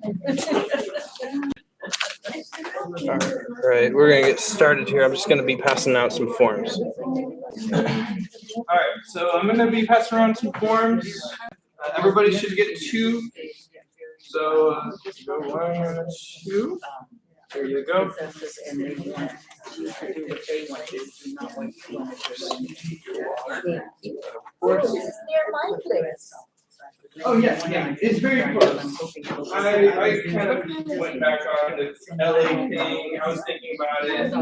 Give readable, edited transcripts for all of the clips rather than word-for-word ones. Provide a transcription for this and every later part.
All right, we're gonna get started here. I'm just gonna be passing out some forms. All right, so I'm gonna be passing around some forms. Everybody should get 2. So go 1, 2. There you go. Oh yeah, it's very close. I kind of went back on the LA thing. I was thinking about it.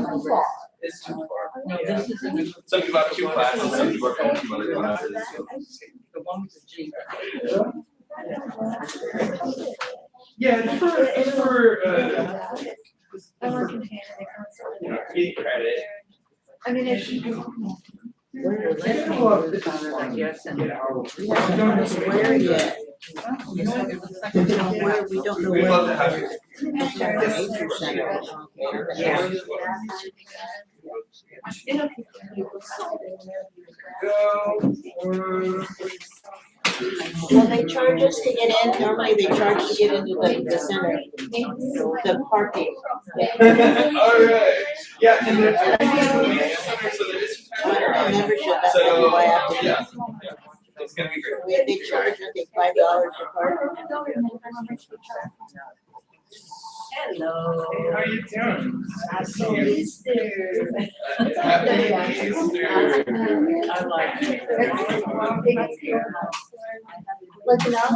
It's too far. Yeah. Something about 2 classes. Some people are coming from other classes. Yeah, it's for 8 credit. I mean, it's. We're letting I guess, and we don't know where yet. We don't know We'd where. love to have you. Well, they charge us to get in. Normally they charge to get into the center, the parking. All right. Yeah, and there's Membership, that's so why I have to. yeah, it's gonna be great. They charge, I think, $5 for parking. Hello. Hey, how you doing? Happy Easter. Happy Easter. I like it. Like now,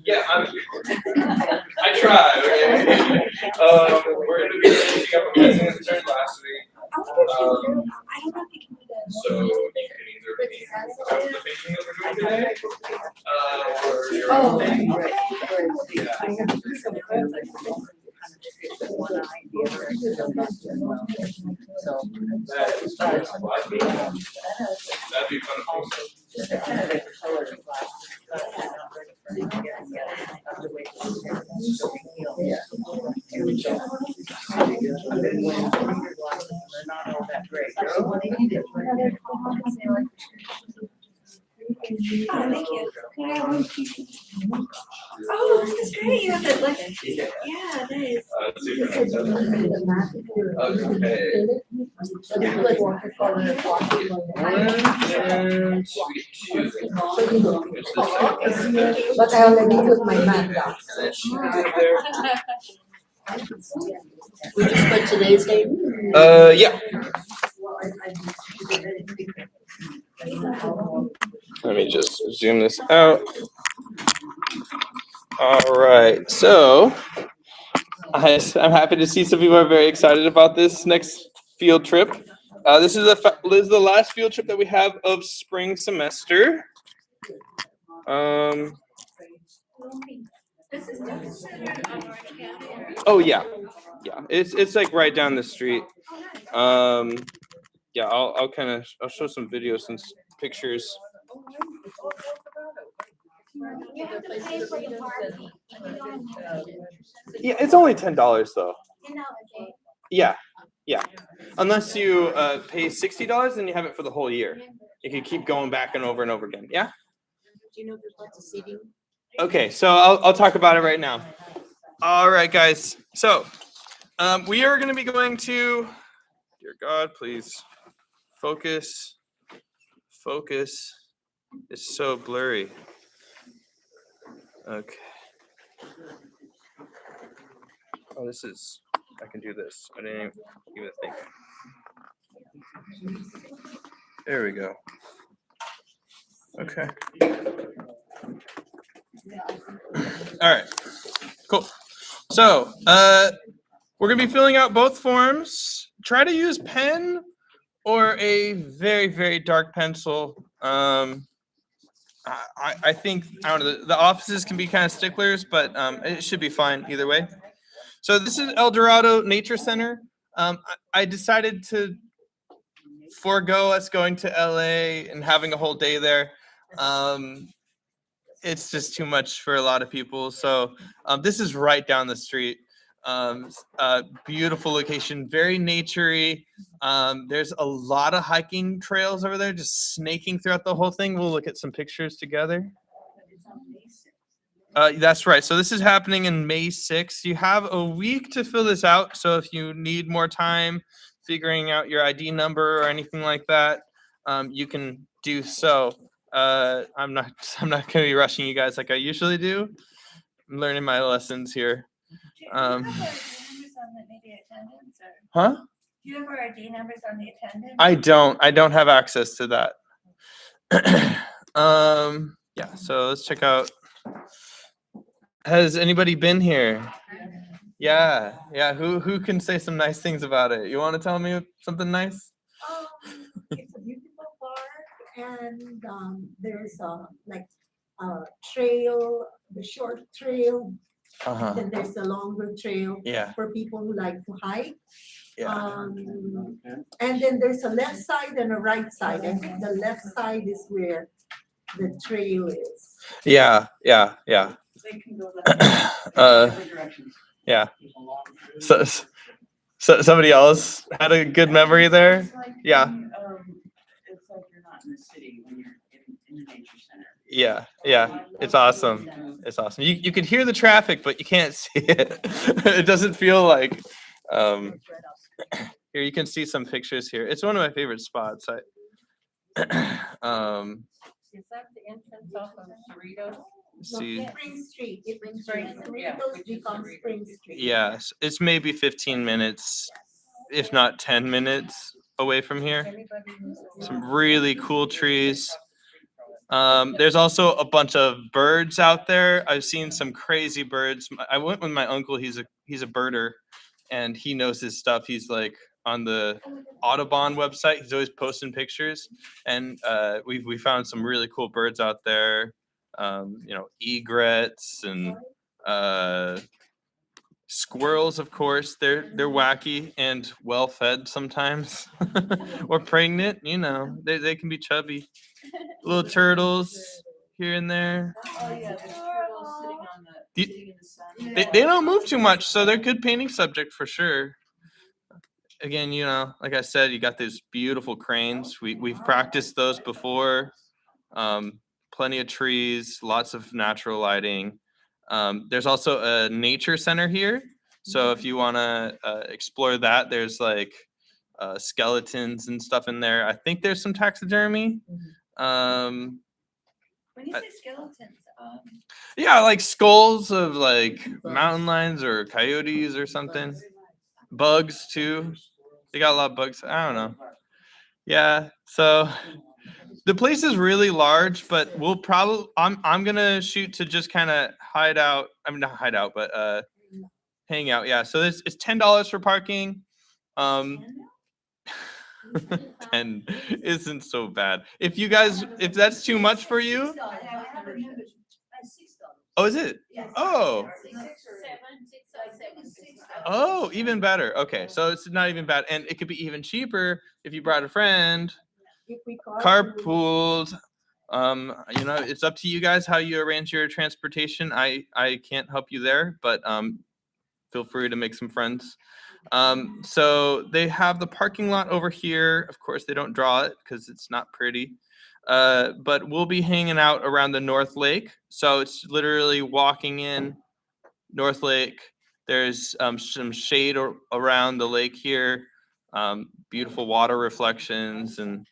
yeah, I tried, okay? We're going to be finishing up a missing intern last week. So you can either be after the baking that we're doing today, or your own thing. That'd be fun. Oh, thank you. Oh, this is great. You have it like, yeah, nice. But I already put my mat down. We just put today's date. Yeah. Let me just zoom this out. All right, so I'm happy to see some people are very excited about this next field trip. This is the last field trip that we have of spring semester. Oh yeah, it's like right down the street. Yeah, I'll show some videos and pictures. Yeah, it's only $10 though. Yeah. Unless you pay $60 and you have it for the whole year. You can keep going back and over again. Yeah. Do you know if there's lots of seating? Okay, so I'll talk about it right now. All right, guys. So we are going to be going to. Dear God, please focus. It's so blurry. Okay. Oh, I can do this. I didn't even think. There we go. Okay. All right. Cool. So, we're going to be filling out both forms. Try to use pen or a very, very dark pencil. I think, I don't know, the offices can be kind of sticklers, but it should be fine either way. So this is El Dorado Nature Center. I decided to forego us going to LA and having a whole day there. It's just too much for a lot of people. So this is right down the street. Beautiful location, very naturey. There's a lot of hiking trails over there, just snaking throughout the whole thing. We'll look at some pictures together. That's right. So this is happening in May 6th. You have a week to fill this out. So if you need more time figuring out your ID number or anything like that, you can do so. I'm not going to be rushing you guys like I usually do. I'm learning my lessons here. Huh? Do you have our ID numbers on the attendance? I don't have access to that. Yeah, so let's check out. Has anybody been here? Yeah. Who can say some nice things about it? You want to tell me something nice? It's a beautiful park, and there's like a trail, the short trail, then there's the longer trail Yeah. for people who like to hike. Yeah. And then there's a left side and a right side. I think the left side is where the trail is. Yeah. They can go Yeah. So somebody else had a good memory there. It's like Yeah. it's like you're not in the city when you're in the nature center. Yeah. It's awesome. It's awesome. You can hear the traffic, but you can't see it. It doesn't feel like. Here you can see some pictures here. It's one of my favorite spots. Is that the entrance off of Cerritos? See. Spring Street. Spring, yeah, Cerritos which is becomes Cerritos. Spring Street. Yes, it's maybe 15 minutes, if not 10 minutes away from here. Some really cool trees. There's also a bunch of birds out there. I've seen some crazy birds. I went with my uncle. He's a birder, and he knows his stuff. He's like on the Audubon website. He's always posting pictures, and we found some really cool birds out there. Egrets and squirrels, of course. They're wacky and well fed sometimes, or pregnant. They can be chubby. Little turtles here and there. Oh, yeah, the turtles sitting in the sun. They don't move too much, so they're good painting subject for sure. Again, like I said, you got these beautiful cranes. We've practiced those before. Plenty of trees, lots of natural lighting. There's also a nature center here. So if you want to explore that, there's like skeletons and stuff in there. I think there's some taxidermy. When you say skeletons, Yeah, like skulls of like mountain lions or coyotes or something. Bugs too. They got a lot of bugs. I don't know. Yeah, so the place is really large, but I'm gonna shoot to just kind of hide out. I mean, not hide out, but hang out. Yeah. So it's $10 for parking. 10 isn't so bad. If that's too much for you. Oh, is it? Oh. Oh, even better. Okay, so it's not even bad, and it could be even cheaper if you brought a friend. If we Carpooled. It's up to you guys how you arrange your transportation. I can't help you there, but feel free to make some friends. So they have the parking lot over here. Of course, they don't draw it because it's not pretty. But we'll be hanging out around the North Lake. So it's literally walking in North Lake. There's some shade around the lake here. Beautiful water reflections, and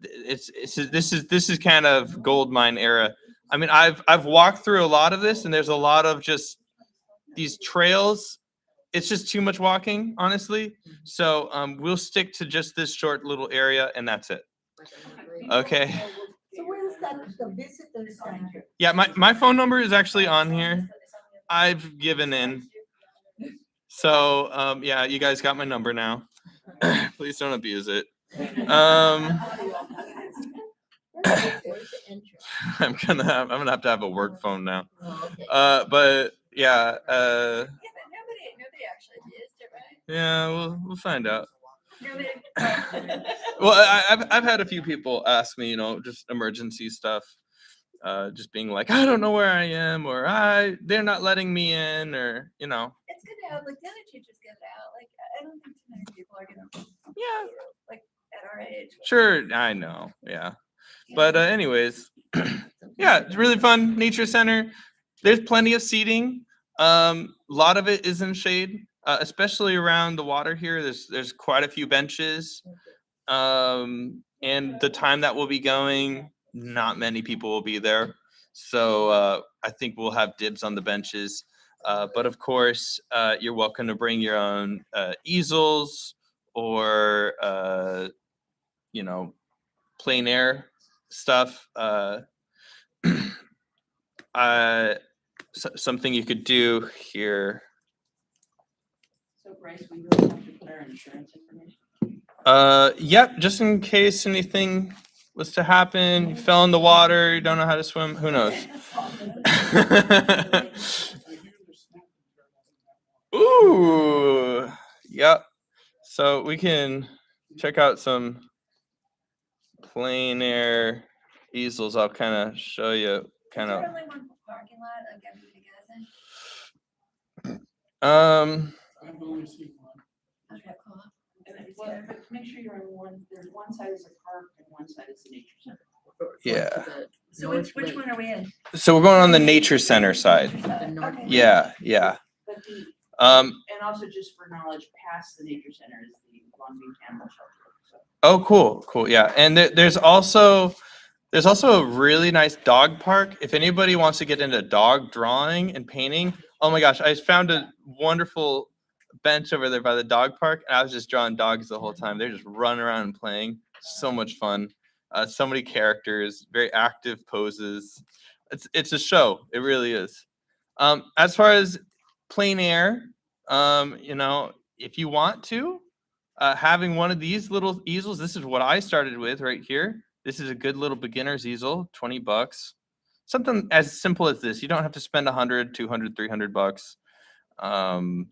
this is kind of gold mine era. I mean, I've walked through a lot of this, and there's a lot of just these trails. It's just too much walking, honestly. So we'll stick to just this short little area, and that's it. Okay. So where's the visitor center? Yeah, my phone number is actually on here. I've given in. So yeah, you guys got my number now. Please don't abuse it. I'm gonna have to have a work phone now. But yeah. yeah, but nobody actually used it, right? Yeah, we'll find out. Nobody. Well, I've had a few people ask me, just emergency stuff. just being like, I don't know where I am, or they're not letting me in, or It's good to have, like, the other teachers get it out, like, I don't think too many people are gonna, yeah, like, at our age. sure, I know, yeah. But anyways, yeah, it's really fun. Nature center. There's plenty of seating. A lot of it is in shade, especially around the water here. There's quite a few benches. And the time that we'll be going, not many people will be there. So I think we'll have dibs on the benches. But of course, you're welcome to bring your own easels or plein air stuff. Something you could do here. So Bryce, we really have to put our insurance information. Yep, just in case anything was to happen, you fell in the water, you don't know how to swim, who knows? Ooh, yep. So we can check out some plein air easels. I'll kind of show you Is there only one parking lot, like, everybody goes in? I've only seen one. Okay, cool. And then, well, but make sure you're on one, there's one side is a park and one side is the nature center. Yeah. So which one are we in? So we're going on the nature center side. Okay. Yeah. But the, And also just for knowledge, past the nature center is the Long Beach Animal Shelter. So. oh, cool. Yeah. And there's also a really nice dog park. If anybody wants to get into dog drawing and painting, oh my gosh, I found a wonderful bench over there by the dog park, and I was just drawing dogs the whole time. They're just running around and playing. So much fun. So many characters, very active poses. It's a show. It really is. As far as plein air, if you want to, having one of these little easels, this is what I started with right here. This is a good little beginner's easel, $20. Something as simple as this. You don't have to spend $100, $200, $300.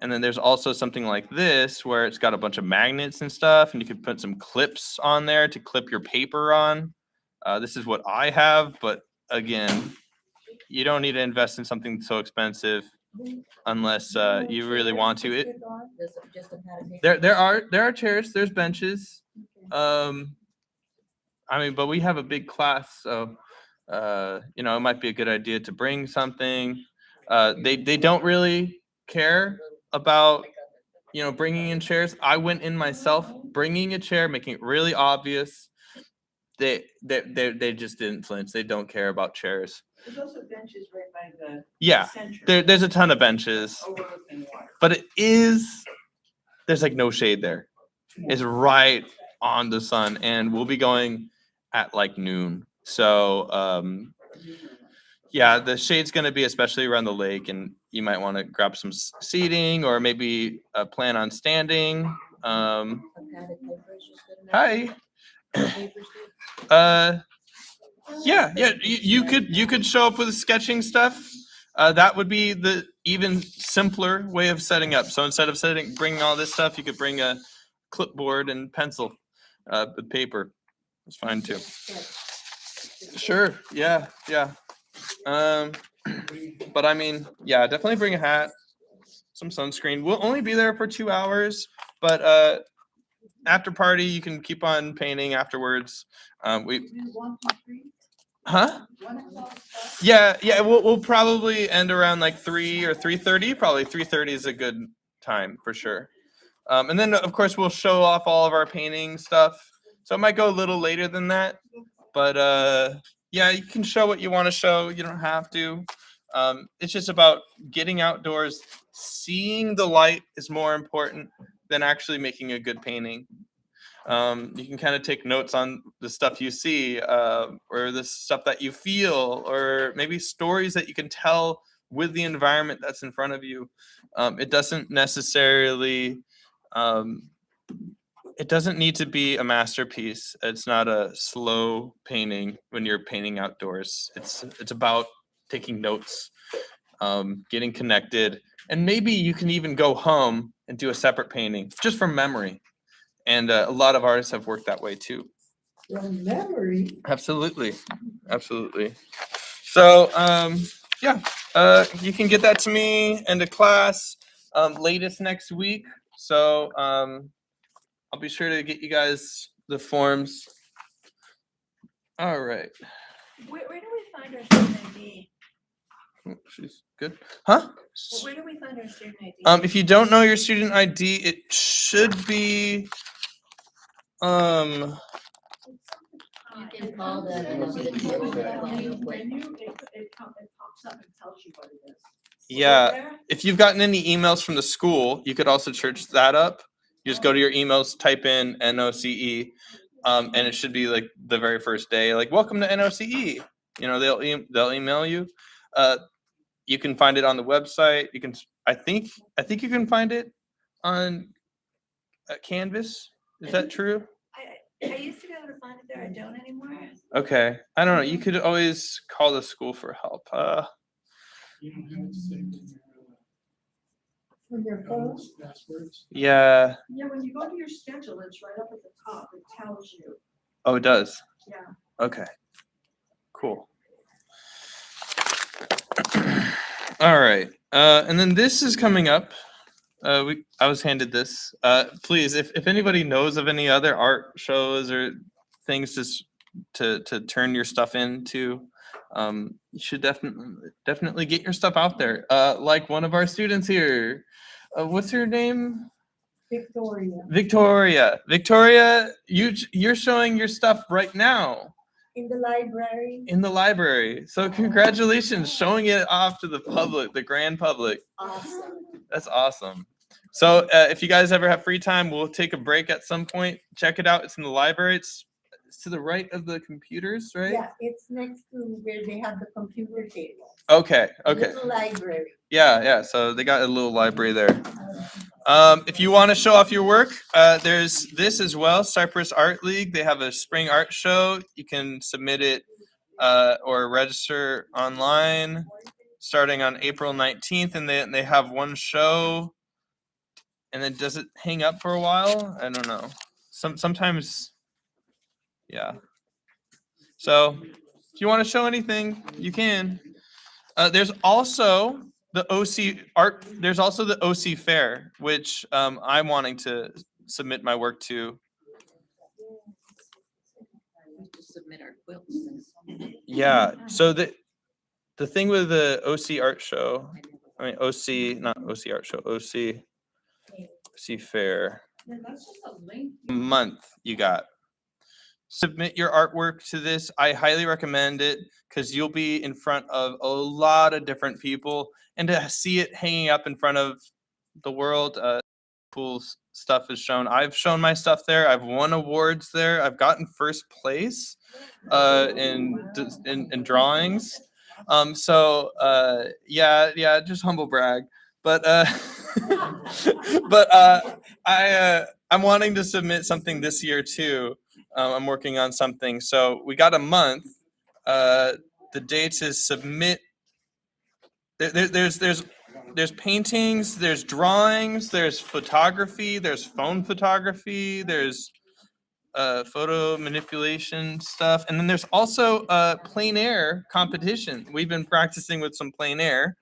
And then there's also something like this where it's got a bunch of magnets and stuff, and you could put some clips on there to clip your paper on. This is what I have, but again, you don't need to invest in something so expensive unless you really want to. There are chairs, there's benches. But we have a big class, so it might be a good idea to bring something. They don't really care about bringing in chairs. I went in myself, bringing a chair, making it really obvious. They just didn't flinch. They don't care about chairs. There's also benches right by the center. There's a ton of benches, Overlooking water. but there's like no shade there. It's right on the sun, and we'll be going at like noon. So the shade's going to be especially around the lake, and you might want to grab some seating or maybe plan on standing. Hi. You could show up with sketching stuff. That would be the even simpler way of setting up. So instead of bringing all this stuff, you could bring a clipboard and pencil, with paper. It's fine too. Sure. Yeah. But definitely bring a hat, some sunscreen. We'll only be there for 2 hours, but after party, you can keep on painting afterwards. Yeah. We'll probably end around like 3 or 3:30. Probably 3:30 is a good time for sure. And then of course we'll show off all of our painting stuff. So it might go a little later than that, but you can show what you want to show. You don't have to. It's just about getting outdoors. Seeing the light is more important than actually making a good painting. You can kind of take notes on the stuff you see, or the stuff that you feel, or maybe stories that you can tell with the environment that's in front of you. It doesn't necessarily, it doesn't need to be a masterpiece. It's not a slow painting when you're painting outdoors. It's about taking notes, getting connected, and maybe you can even go home and do a separate painting just from memory. And a lot of artists have worked that way too. From memory. Absolutely. So, yeah, you can get that to me and to class latest next week. So, I'll be sure to get you guys the forms. All right. Where do we find our student ID? Oh, she's good. Huh? Where do we find our student ID? If you don't know your student ID, it should be You can call the. yeah. If you've gotten any emails from the school, you could also search that up. You just go to your emails, type in NOCE, and it should be like the very first day, like welcome to NOCE. You know, they'll email you. You can find it on the website. You can, I think you can find it on Canvas. Is that true? I used to be able to find it there. I don't anymore. Okay, I don't know. You could always call the school for help. On your phone. Yeah. Yeah, when you go to your schedule, it's right up at the top. It tells you. Oh, it does. Yeah. Okay. Cool. All right. And then this is coming up. I was handed this. Please, if anybody knows of any other art shows or things to turn your stuff into, you should definitely get your stuff out there. Like one of our students here. What's her name? Victoria. Victoria, you're showing your stuff right now. In the library. In the library. So congratulations, showing it off to the public, the grand public. Awesome. That's awesome. So if you guys ever have free time, we'll take a break at some point. Check it out. It's in the library. It's to the right of the computers, right? Yeah, it's next to where they have the computer table. Okay. Little library. Yeah. So they got a little library there. If you want to show off your work, there's this as well, Cypress Art League. They have a spring art show. You can submit it or register online starting on April 19th, and they have one show. And then does it hang up for a while? I don't know. Sometimes, yeah. So if you want to show anything, you can. There's also the OC art. There's also the OC Fair, which I'm wanting to submit my work to. Submit our quilts. Yeah. So the thing with the OC art show, I mean OC, not OC art show, OC Fair Yeah, that's just a link. month you got. Submit your artwork to this. I highly recommend it because you'll be in front of a lot of different people, and to see it hanging up in front of the world, cool stuff is shown. I've shown my stuff there. I've won awards there. I've gotten first place in drawings. So yeah, just humble brag. But I'm wanting to submit something this year too. I'm working on something. So we got a month. The date to submit. There's paintings, there's drawings, there's photography, there's phone photography, there's photo manipulation stuff, and then there's also plein air competition. We've been practicing with some plein air.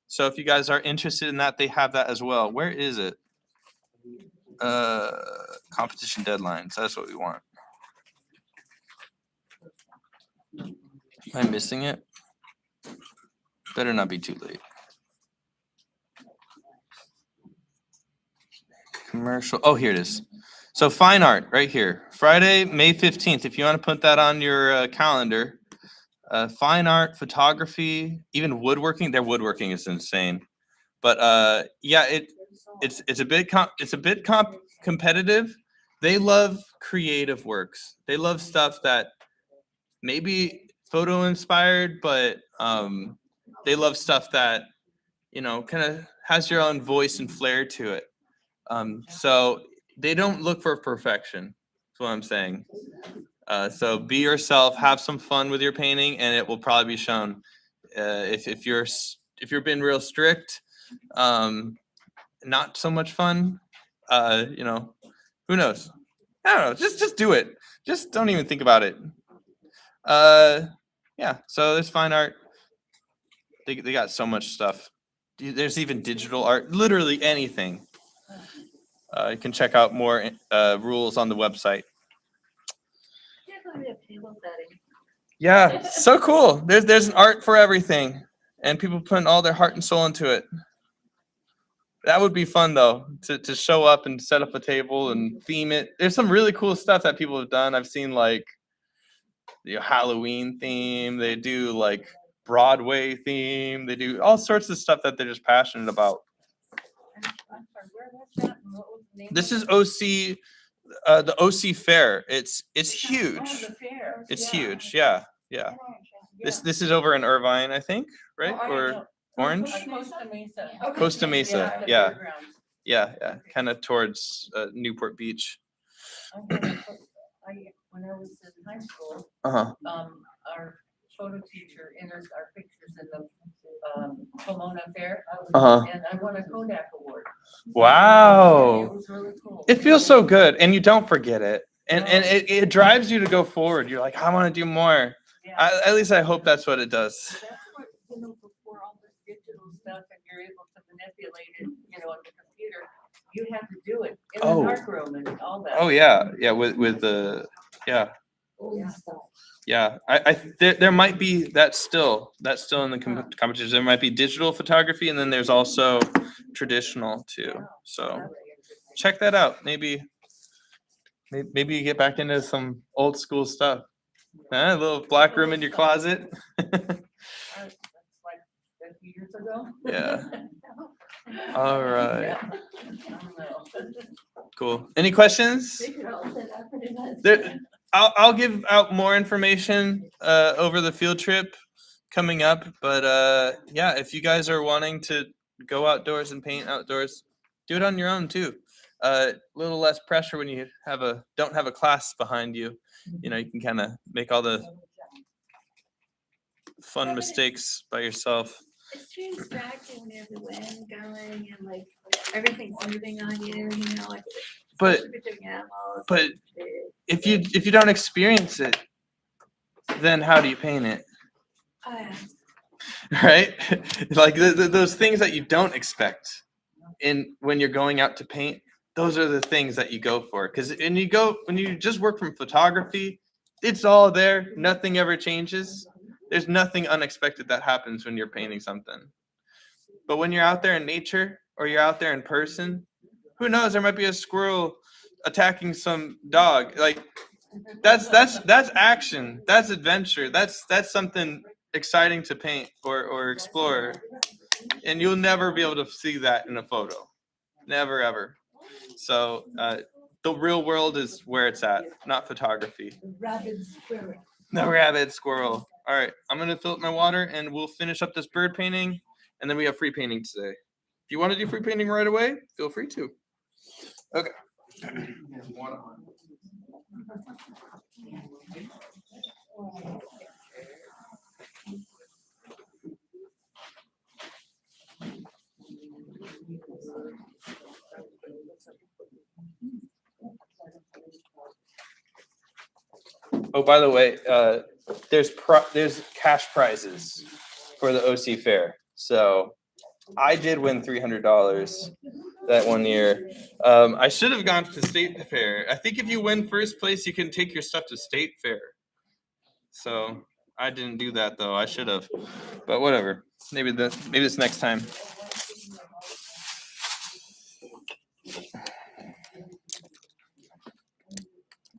So if you guys are interested in that, they have that as well. Where is it? Competition deadlines. That's what we want. Am I missing it? Better not be too late. Commercial. Oh, here it is. So fine art right here. Friday, May 15th. If you want to put that on your calendar. Fine art, photography, even woodworking. Their woodworking is insane. But yeah, it's a bit competitive. They love creative works. They love stuff that maybe photo inspired, but they love stuff that, you know, kind of has your own voice and flair to it. So they don't look for perfection. That's what I'm saying. So be yourself, have some fun with your painting, and it will probably be shown. If you're being real strict, not so much fun. You know, who knows? I don't know. Just do it. Just don't even think about it. Yeah. So there's fine art. They got so much stuff. There's even digital art. Literally anything. You can check out more rules on the website. Can't believe we have table setting. Yeah, so cool. There's an art for everything, and people putting all their heart and soul into it. That would be fun though, to show up and set up a table and theme it. There's some really cool stuff that people have done. I've seen like Halloween theme. They do like Broadway theme. They do all sorts of stuff that they're just passionate about. I'm sorry, where was that and what was the name? This of is it? OC, the OC Fair. It's Oh, huge. the fair. It's Yeah. huge. Yeah. Yeah. This is over in Irvine, I think, right? Oh, I Or know. Orange? Costa Mesa. Costa Mesa, the yeah. fairgrounds. Yeah. Kind of towards Newport Beach. When I was in high school, Uh-huh. our photo teacher enters our pictures in the Pomona Fair. Uh-huh. And I won a Kodak award. Wow. It was really cool. It feels so good, and you don't forget it. And it drives you to go forward. You're like, I want to do more. Yeah. At least I hope that's what it does. That's what, before all this digital stuff and you're able to manipulate it, on the computer, you have to do it in Oh. the darkroom and all that. Oh yeah, with the Old stuff. yeah. There might be that's still in the competition. There might be digital photography, and then there's also traditional too. So check that out. Maybe you get back into some old school stuff. A little black room in your closet. That's like a few years ago. Yeah. All right. Yeah. I don't know. Cool. Any questions? I'll give out more information over the field trip coming up, but yeah, if you guys are wanting to go outdoors and paint outdoors, do it on your own too. A little less pressure when you don't have a class behind you. You can kind of make all the fun mistakes by yourself. It's too distracting when there's the wind going and like everything's moving on you, like. But especially between animals, but like, if you don't experience it, then how do you paint it? oh, yeah. Right? Like those things that you don't expect when you're going out to paint, those are the things that you go for. Because when you just work from photography, it's all there. Nothing ever changes. There's nothing unexpected that happens when you're painting something. But when you're out there in nature or you're out there in person, who knows? There might be a squirrel attacking some dog. Like that's action. That's adventure. That's something exciting to paint or explore. And you'll never be able to see that in a photo. Never ever. So the real world is where it's at, not photography. The rabid squirrel. The rabid squirrel. All right, I'm gonna fill up my water and we'll finish up this bird painting, and then we have free painting today. If you want to do free painting right away, feel free to. Okay. Oh, by the way, there's cash prizes for the OC Fair. So I did win $300 that one year. I should have gone to State Fair. I think if you win first place, you can take your stuff to State Fair. So I didn't do that though. I should have, but whatever. Maybe this next time.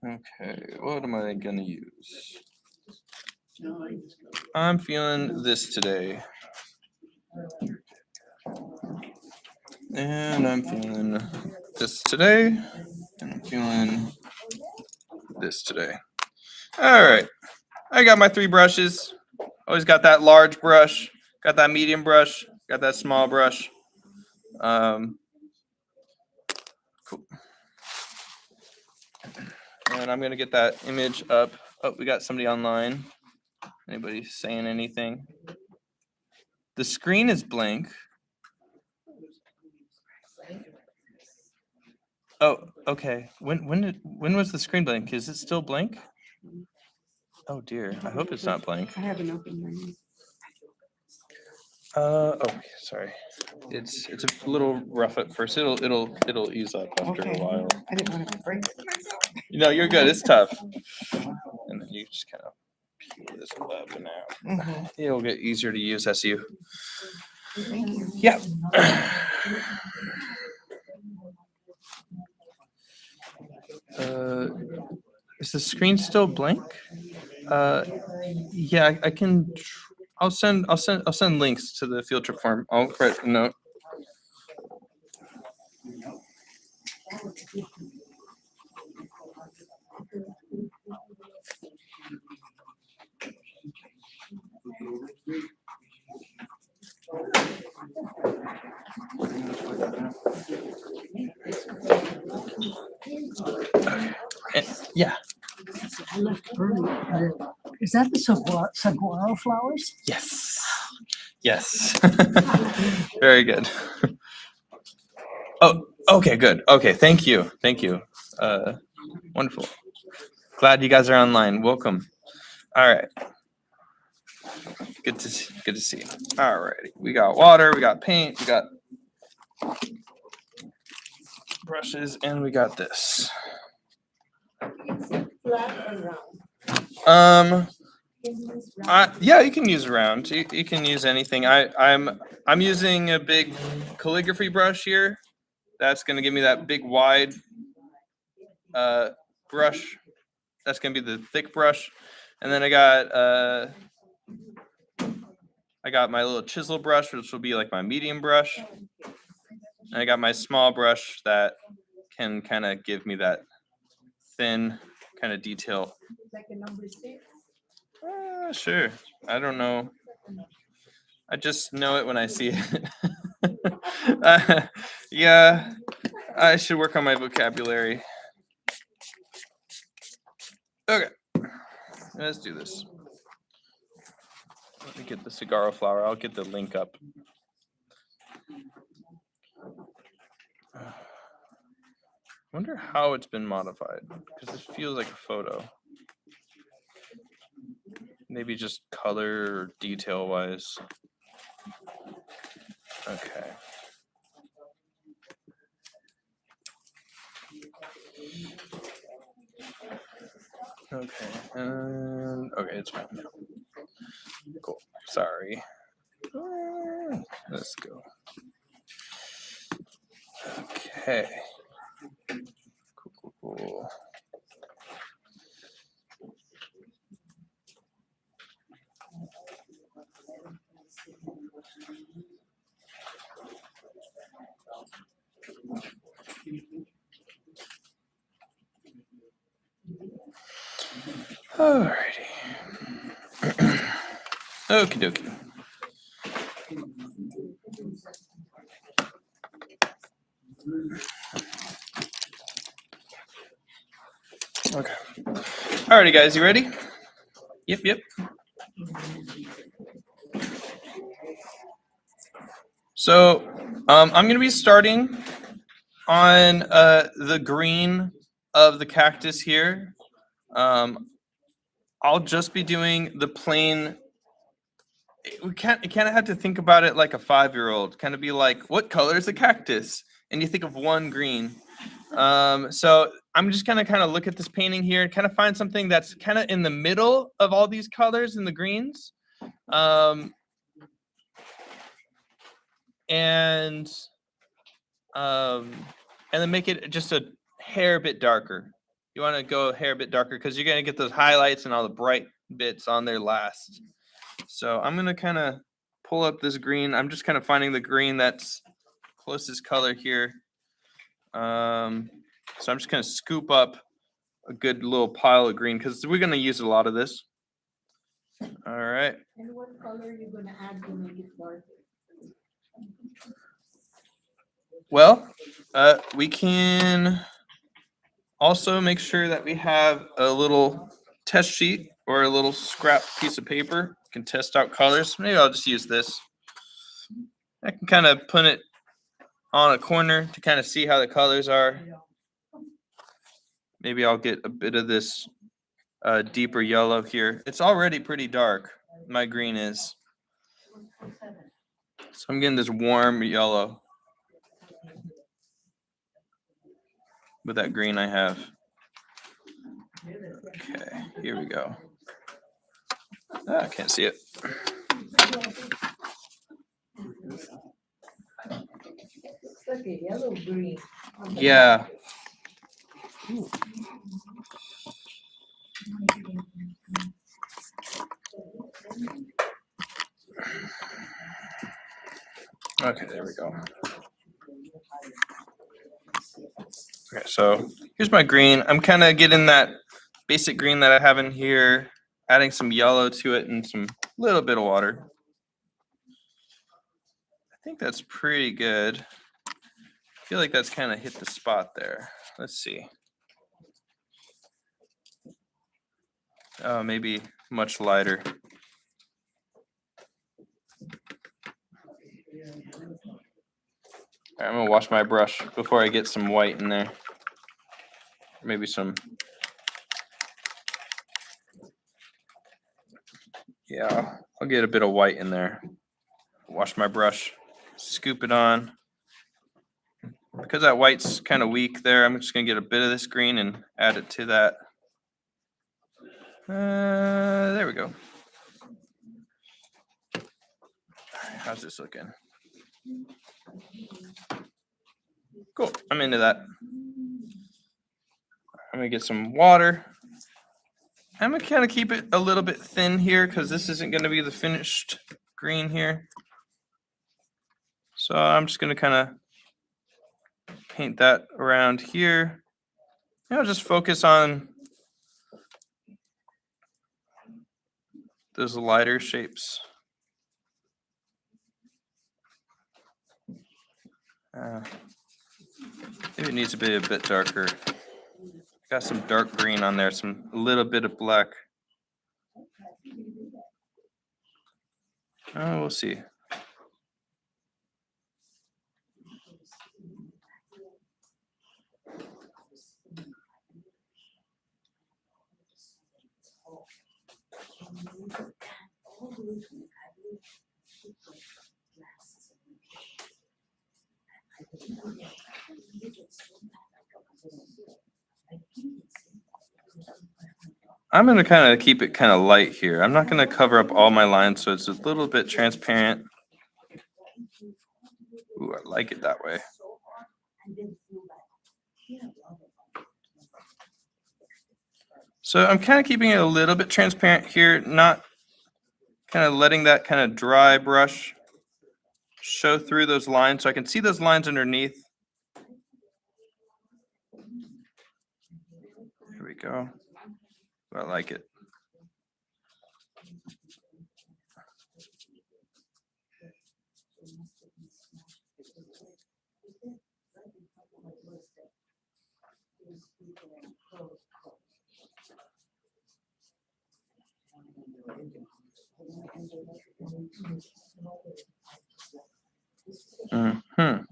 Okay, what am I gonna use? I'm feeling this today. And I'm feeling this today. And I'm feeling this today. All right. I got my 3 brushes. Always got that large brush, got that medium brush, got that small brush. Cool. And I'm gonna get that image up. Oh, we got somebody online. Anybody saying anything? The screen is blank. Oh, okay. When was the screen blank? Is it still blank? Oh dear. I hope it's not blank. I haven't opened mine. Okay, sorry. It's a little rough at first. It'll ease up after a while. I didn't want to break. No, you're good. It's tough. And then you just kind of peel this up and out. Mhm. It'll get easier to use as you. Thank you. Yeah. Is the screen still blank? Yeah, I can. I'll send links to the field trip form. I'll write a note. Yeah. I left early. Is that the saguaro flowers? Yes. Yes. Very good. Oh, okay, good. Okay, thank you. Thank you. Wonderful. Glad you guys are online. Welcome. All right. Good to see. All righty. We got water, we got paint, we got brushes, and we got this. Flat or round? Yeah, you can use round. You can use anything. I'm using a big calligraphy brush here. That's gonna give me that big wide brush. That's gonna be the thick brush. And then I got my little chisel brush, which will be like my medium brush. And I got my small brush that can kind of give me that thin kind of detail. Like a number 6? Sure. I don't know. I just know it when I see it. Yeah, I should work on my vocabulary. Okay, let's do this. Let me get the saguaro flower. I'll get the link up. Wonder how it's been modified, because it feels like a photo. Maybe just color or detail wise. Okay. Okay, and okay, it's fine now. Cool. Sorry. Let's go. Okay. Cool. Alrighty. Okie dokie. Okay. Alrighty, guys, you ready? Yep. So, I'm going to be starting on the green of the cactus here. I'll just be doing the plain. We kind of have to think about it like a 5-year-old. Kind of be like, what color is a cactus? And you think of one green. So I'm just gonna kind of look at this painting here and kind of find something that's kind of in the middle of all these colors in the greens. And then make it just a hair bit darker. You want to go a hair bit darker because you're gonna get those highlights and all the bright bits on there last. So I'm gonna kind of pull up this green. I'm just kind of finding the green that's closest color here. So I'm just gonna scoop up a good little pile of green because we're gonna use a lot of this. All right. And what color are you gonna add to make it darker? Well, we can also make sure that we have a little test sheet or a little scrap piece of paper. You can test out colors. Maybe I'll just use this. I can kind of put it on a corner to kind of see how the colors are. Maybe I'll get a bit of this deeper yellow here. It's already pretty dark. My green is. So I'm getting this warm yellow with that green I have. Okay, here we go. I can't see it. Looks like a yellow green. Yeah. Okay, there we go. Okay, so here's my green. I'm kind of getting that basic green that I have in here, adding some yellow to it and some little bit of water. I think that's pretty good. I feel like that's kind of hit the spot there. Let's see. Oh, maybe much lighter. All right, I'm gonna wash my brush before I get some white in there. Maybe some. Yeah, I'll get a bit of white in there. Wash my brush, scoop it on. Because that white's kind of weak there, I'm just gonna get a bit of this green and add it to that. There we go. How's this looking? Cool, I'm into that. I'm gonna get some water. I'm gonna kind of keep it a little bit thin here because this isn't gonna be the finished green here. So I'm just gonna kind of paint that around here. And I'll just focus on those lighter shapes. Maybe it needs to be a bit darker. Got some dark green on there, a little bit of black. Oh, we'll see. I'm going to kind of keep it kind of light here. I'm not going to cover up all my lines, so it's a little bit transparent. Ooh, I like it that way. So I'm kind of keeping it a little bit transparent here, not kind of letting that kind of dry brush show through those lines so I can see those lines underneath. Here we go. I like it. Mm-hmm.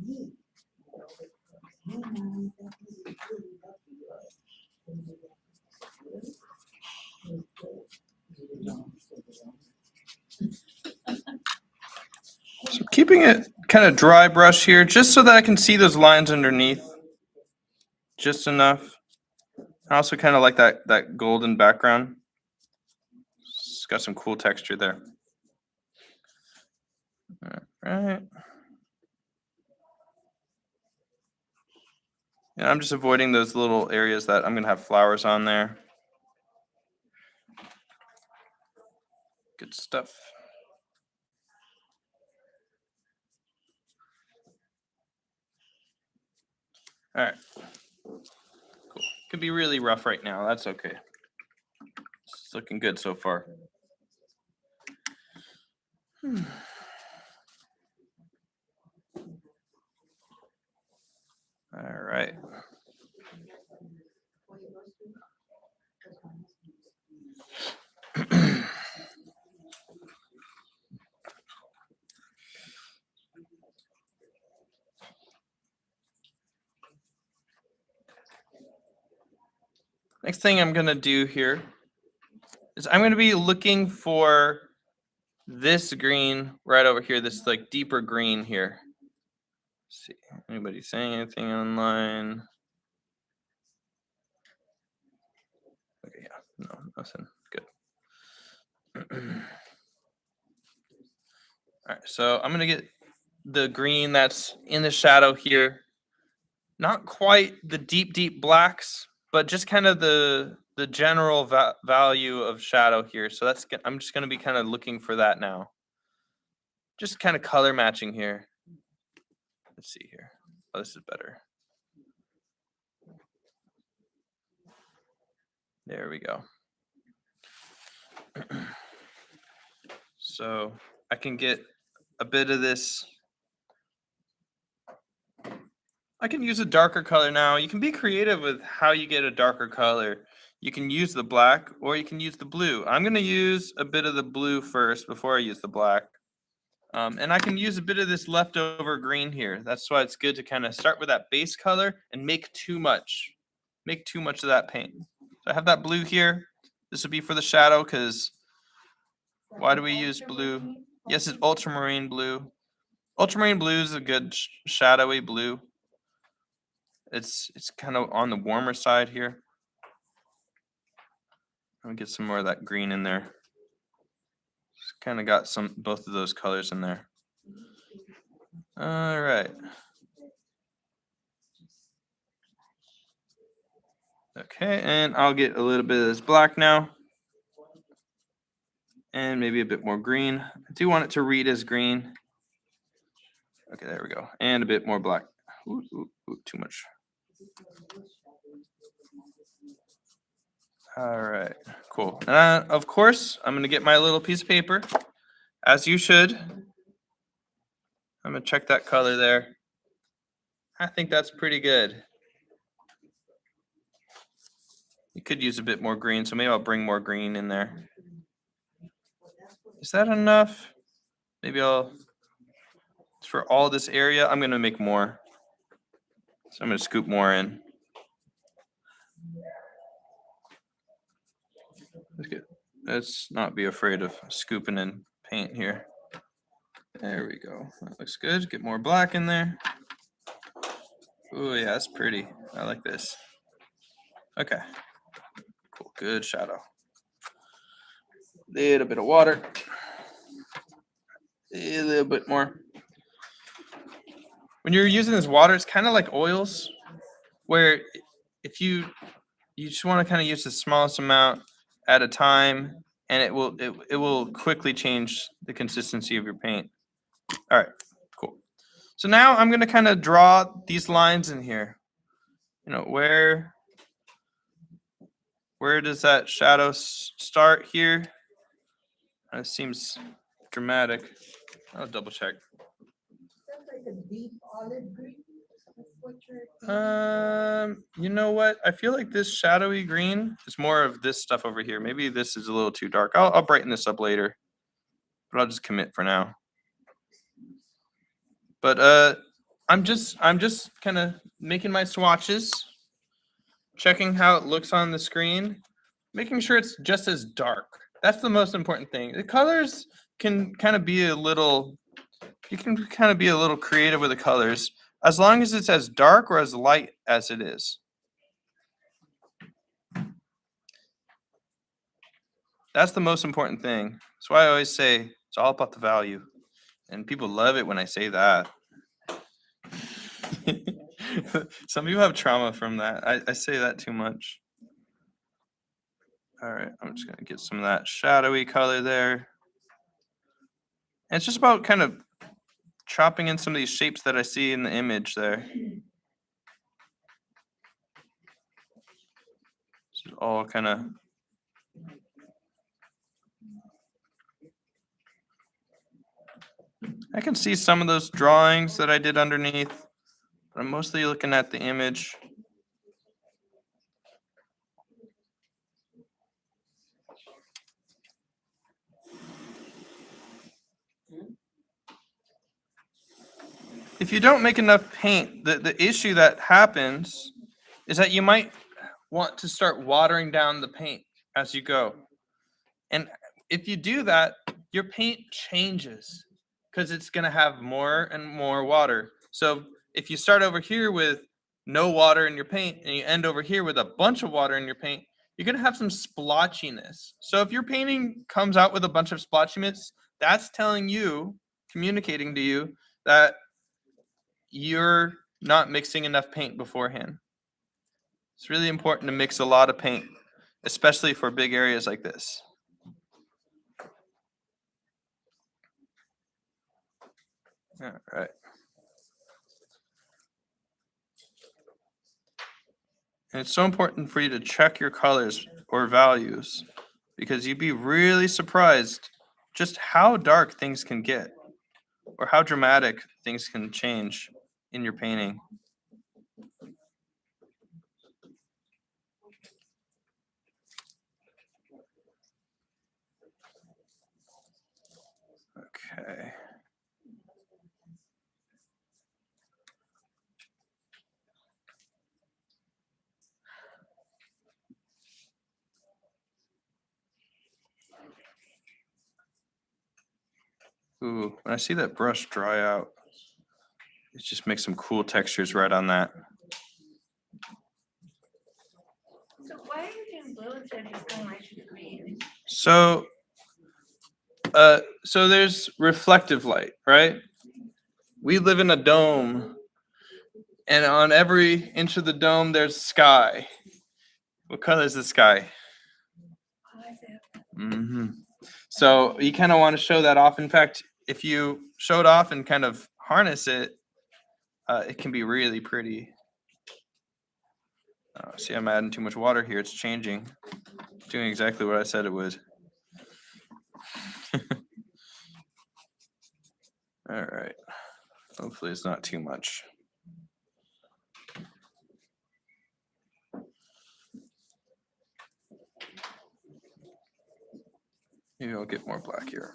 So keeping it kind of dry brush here, just so that I can see those lines underneath, just enough. I also kind of like that golden background. It's got some cool texture there. All right. And I'm just avoiding those little areas that I'm going to have flowers on there. Good stuff. All right. Cool. Could be really rough right now. That's okay. It's looking good so far. All right. Next thing I'm gonna do here is I'm gonna be looking for this green right over here, this like deeper green here. Let's see, anybody saying anything online? Okay, yeah, no, nothing. Good. All right, so I'm gonna get the green that's in the shadow here. Not quite the deep blacks, but just kind of the general value of shadow here. So I'm just gonna be kind of looking for that now. Just kind of color matching here. Let's see here. Oh, this is better. There we go. So I can get a bit of this. I can use a darker color now. You can be creative with how you get a darker color. You can use the black or you can use the blue. I'm going to use a bit of the blue first before I use the black. And I can use a bit of this leftover green here. That's why it's good to kind of start with that base color and make too much. Make too much of that paint. So I have that blue here. This would be for the shadow because why do we use blue? Yes, it's ultramarine blue. Ultramarine blue is a good shadowy blue. It's kind of on the warmer side here. Let me get some more of that green in there. Just kind of got both of those colors in there. All right. Okay, and I'll get a little bit of this black now. And maybe a bit more green. I do want it to read as green. Okay, there we go. And a bit more black. Ooh, too much. All right, cool. And of course, I'm going to get my little piece of paper, as you should. I'm going to check that color there. I think that's pretty good. You could use a bit more green, so maybe I'll bring more green in there. Is that enough? Maybe for all this area, I'm going to make more. So I'm going to scoop more in. Let's not be afraid of scooping in paint here. There we go. That looks good. Get more black in there. Oh yeah, that's pretty. I like this. Okay. Cool. Good shadow. Little bit of water. A little bit more. When you're using this water, it's kind of like oils, where if you just want to kind of use the smallest amount at a time, and it will quickly change the consistency of your paint. All right, cool. So now I'm going to kind of draw these lines in here. You know, where does that shadow start here? That seems dramatic. I'll double check. That's like a deep olive green. That's what you're You know what? I feel like this shadowy green is more of this stuff over here. Maybe this is a little too dark. I'll brighten this up later, but I'll just commit for now. But I'm just kind of making my swatches, checking how it looks on the screen, making sure it's just as dark. That's the most important thing. The colors can kind of be a little, you can kind of be a little creative with the colors, as long as it's as dark or as light as it is. That's the most important thing. That's why I always say it's all about the value. And people love it when I say that. Some people have trauma from that. I say that too much. All right, I'm just going to get some of that shadowy color there. And it's just about kind of chopping in some of these shapes that I see in the image there. This is all kind of I can see some of those drawings that I did underneath, but I'm mostly looking at the image. If you don't make enough paint, the issue that happens is that you might want to start watering down the paint as you go. And if you do that, your paint changes because it's going to have more and more water. So if you start over here with no water in your paint and you end over here with a bunch of water in your paint, you're going to have some splotchiness. So if your painting comes out with a bunch of splotchiness, that's telling you, communicating to you that you're not mixing enough paint beforehand. It's really important to mix a lot of paint, especially for big areas like this. All right. And it's so important for you to check your colors or values because you'd be really surprised just how dark things can get or how dramatic things can change in your painting. Okay. Ooh, when I see that brush dry out, it just makes some cool textures right on that. So why are you doing blue instead of just going like green? So there's reflective light, right? We live in a dome, and on every inch of the dome, there's sky. What color is the sky? Why is that? Mm-hmm. So you kind of want to show that off. In fact, if you show it off and kind of harness it, it can be really pretty. See, I'm adding too much water here. It's changing. It's doing exactly what I said it would. All right. Hopefully it's not too much. Maybe I'll get more black here.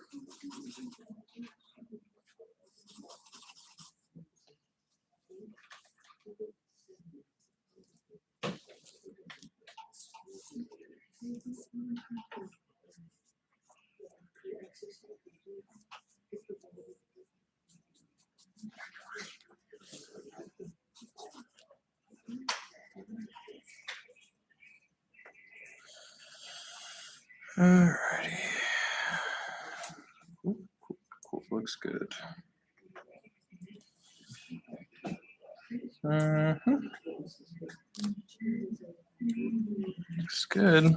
Alrighty. Cool. Looks good. Looks good.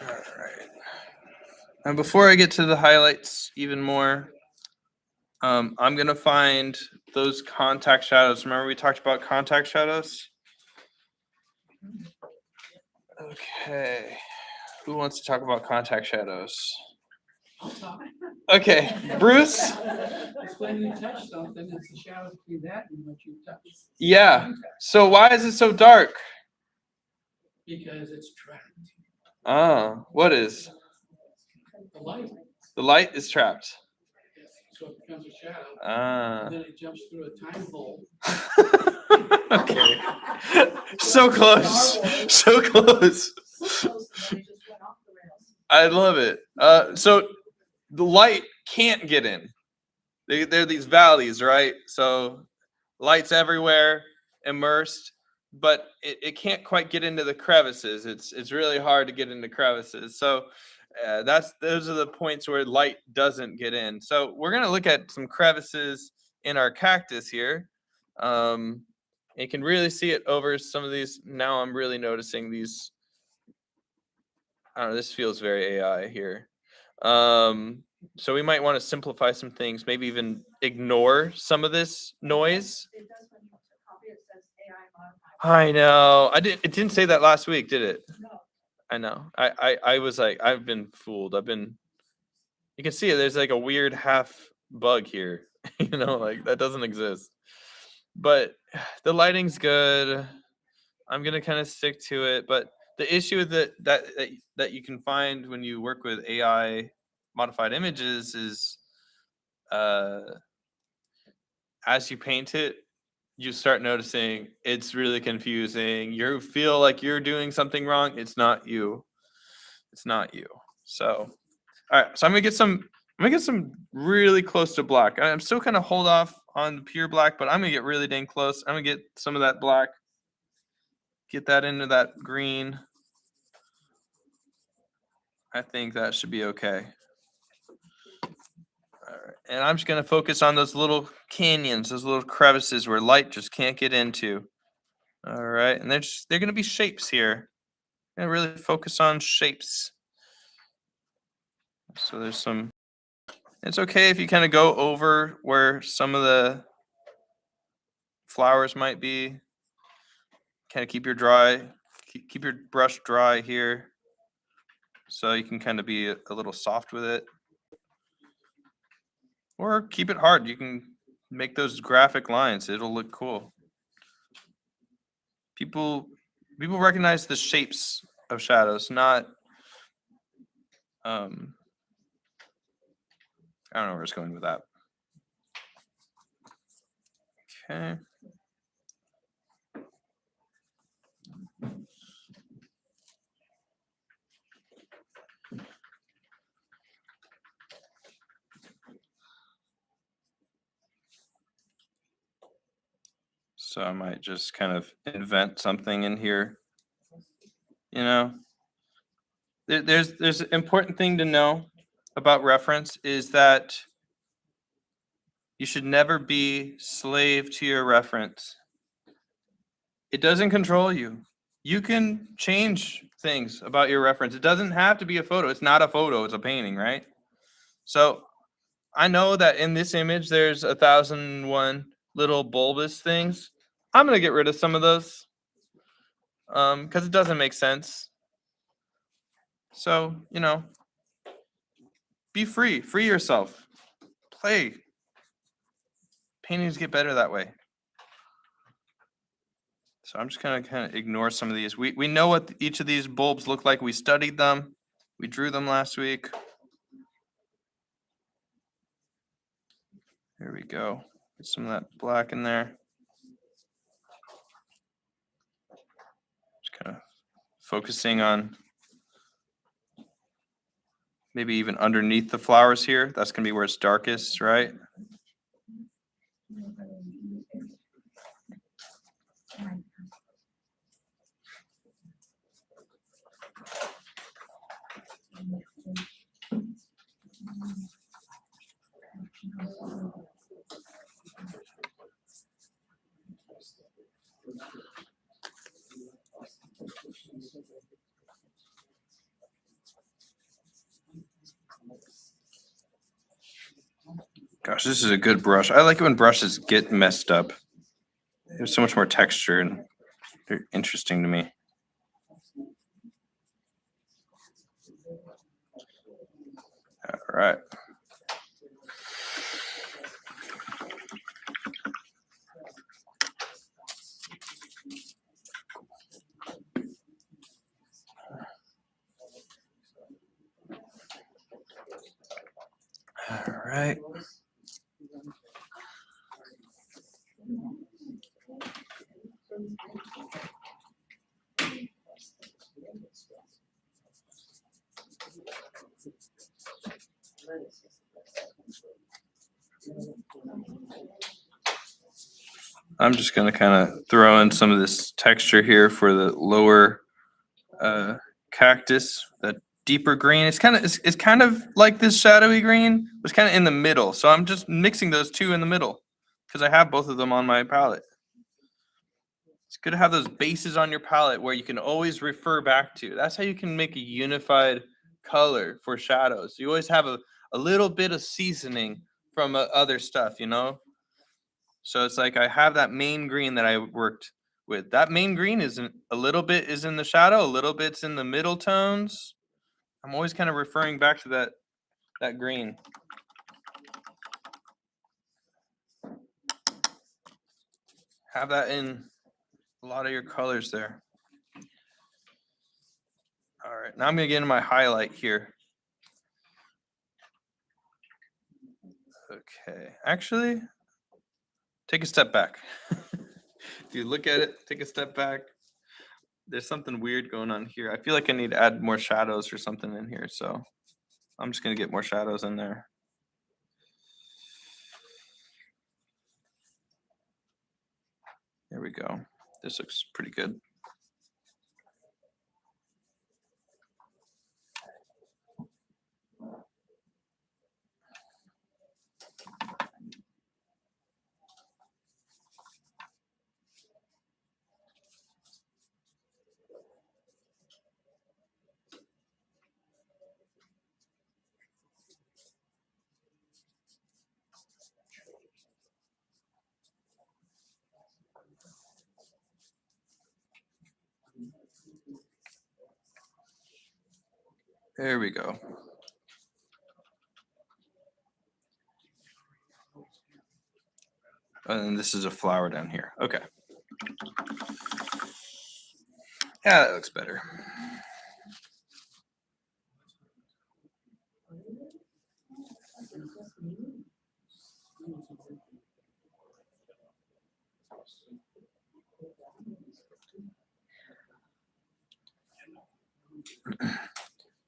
All right. And before I get to the highlights even more, I'm gonna find those contact shadows. Remember we talked about contact shadows? Okay. Who wants to talk about contact shadows? Okay, Bruce? It's when you touch something, it's a shadow between that and what you touch. Yeah. So why is it so dark? Because it's trapped. Ah, what is? The light, The light is trapped. so it becomes a shadow. Ah. And then it jumps through a time hole. Okay. So close. So close. I love it. So the light can't get in. There are these valleys, right? So light's everywhere, immersed, but it can't quite get into the crevices. It's really hard to get into crevices. So those are the points where light doesn't get in. So we're gonna look at some crevices in our cactus here. You can really see it over some of these. Now I'm really noticing these. I don't know, this feels very AI here. So we might want to simplify some things, maybe even ignore some of this noise. It does when you copy, it says AI modified. I know. It didn't say that last week, did it? No. I know. I was like, I've been fooled. You can see it. There's like a weird half bug here. You know, like that doesn't exist. But the lighting's good. I'm gonna kind of stick to it. But the issue with that you can find when you work with AI modified images is uh, as you paint it, you start noticing it's really confusing. You feel like you're doing something wrong. It's not you. It's not you. So, all right. So I'm gonna get some really close to black. I'm still kind of hold off on the pure black, but I'm gonna get really dang close. I'm gonna get some of that black. Get that into that green. I think that should be okay. All right. And I'm just gonna focus on those little canyons, those little crevices where light just can't get into. All right. And they're gonna be shapes here. I'm gonna really focus on shapes. So there's some. It's okay if you kind of go over where some of the flowers might be. Kind of keep your brush dry here, so you can kind of be a little soft with it, or keep it hard. You can make those graphic lines. It'll look cool. People recognize the shapes of shadows, not I don't know where it's going with that. Okay. So I might just kind of invent something in here. You know, there's an important thing to know about reference is that you should never be slave to your reference. It doesn't control you. You can change things about your reference. It doesn't have to be a photo. It's not a photo, it's a painting, right? So I know that in this image there's 1,001 little bulbous things. I'm gonna get rid of some of those because it doesn't make sense. So, you know, be free yourself, play. Paintings get better that way. So I'm just gonna kind of ignore some of these. We know what each of these bulbs look like. We studied them. We drew them last week. There we go. Get some of that black in there. Just kind of focusing on maybe even underneath the flowers here. That's gonna be where it's darkest, right? Gosh, this is a good brush. I like it when brushes get messed up. There's so much more texture and they're interesting to me. All right. All right. I'm just going to kind of throw in some of this texture here for the lower cactus, that deeper green. It's kind of like this shadowy green, but it's kind of in the middle. So I'm just mixing those two in the middle because I have both of them on my palette. It's good to have those bases on your palette where you can always refer back to. That's how you can make a unified color for shadows. You always have a little bit of seasoning from other stuff, you know? So it's like I have that main green that I worked with. That main green isn't a little bit is in the shadow, a little bit's in the middle tones. I'm always kind of referring back to that green. Have that in a lot of your colors there. All right, now I'm gonna get into my highlight here. Okay, actually, take a step back. If you look at it, take a step back. There's something weird going on here. I feel like I need to add more shadows or something in here, so I'm just gonna get more shadows in there. There we go. This looks pretty good. There we go. And this is a flower down here. Okay. Yeah, that looks better.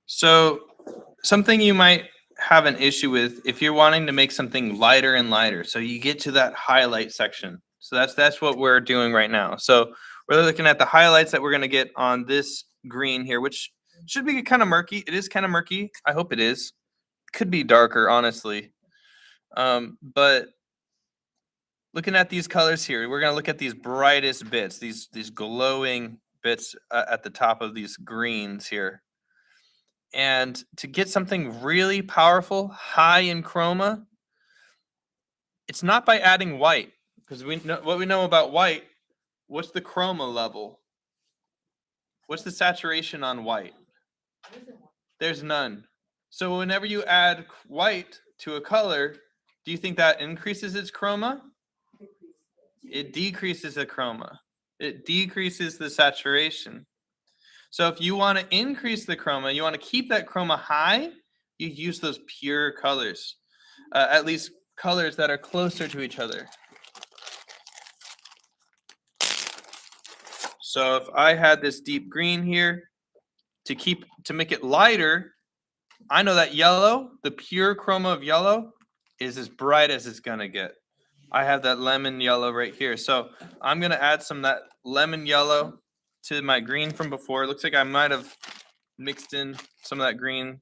So something you might have an issue with if you're wanting to make something lighter and lighter. So you get to that highlight section. So that's what we're doing right now. So we're looking at the highlights that we're going to get on this green here, which should be kind of murky. It is kind of murky. I hope it is. Could be darker, honestly. But looking at these colors here, we're going to look at these brightest bits, these glowing bits at the top of these greens here. And to get something really powerful, high in chroma, it's not by adding white, because we know what we know about white. What's the chroma level? What's the saturation on white? There's none. So whenever you add white to a color, do you think that increases its chroma? It decreases the chroma. It decreases the saturation. So if you want to increase the chroma, you want to keep that chroma high, you use those pure colors, at least colors that are closer to each other. So if I had this deep green here, to make it lighter, I know that yellow, the pure chroma of yellow, is as bright as it's gonna get. I have that lemon yellow right here. So I'm gonna add some of that lemon yellow to my green from before. It looks like I might have mixed in some of that green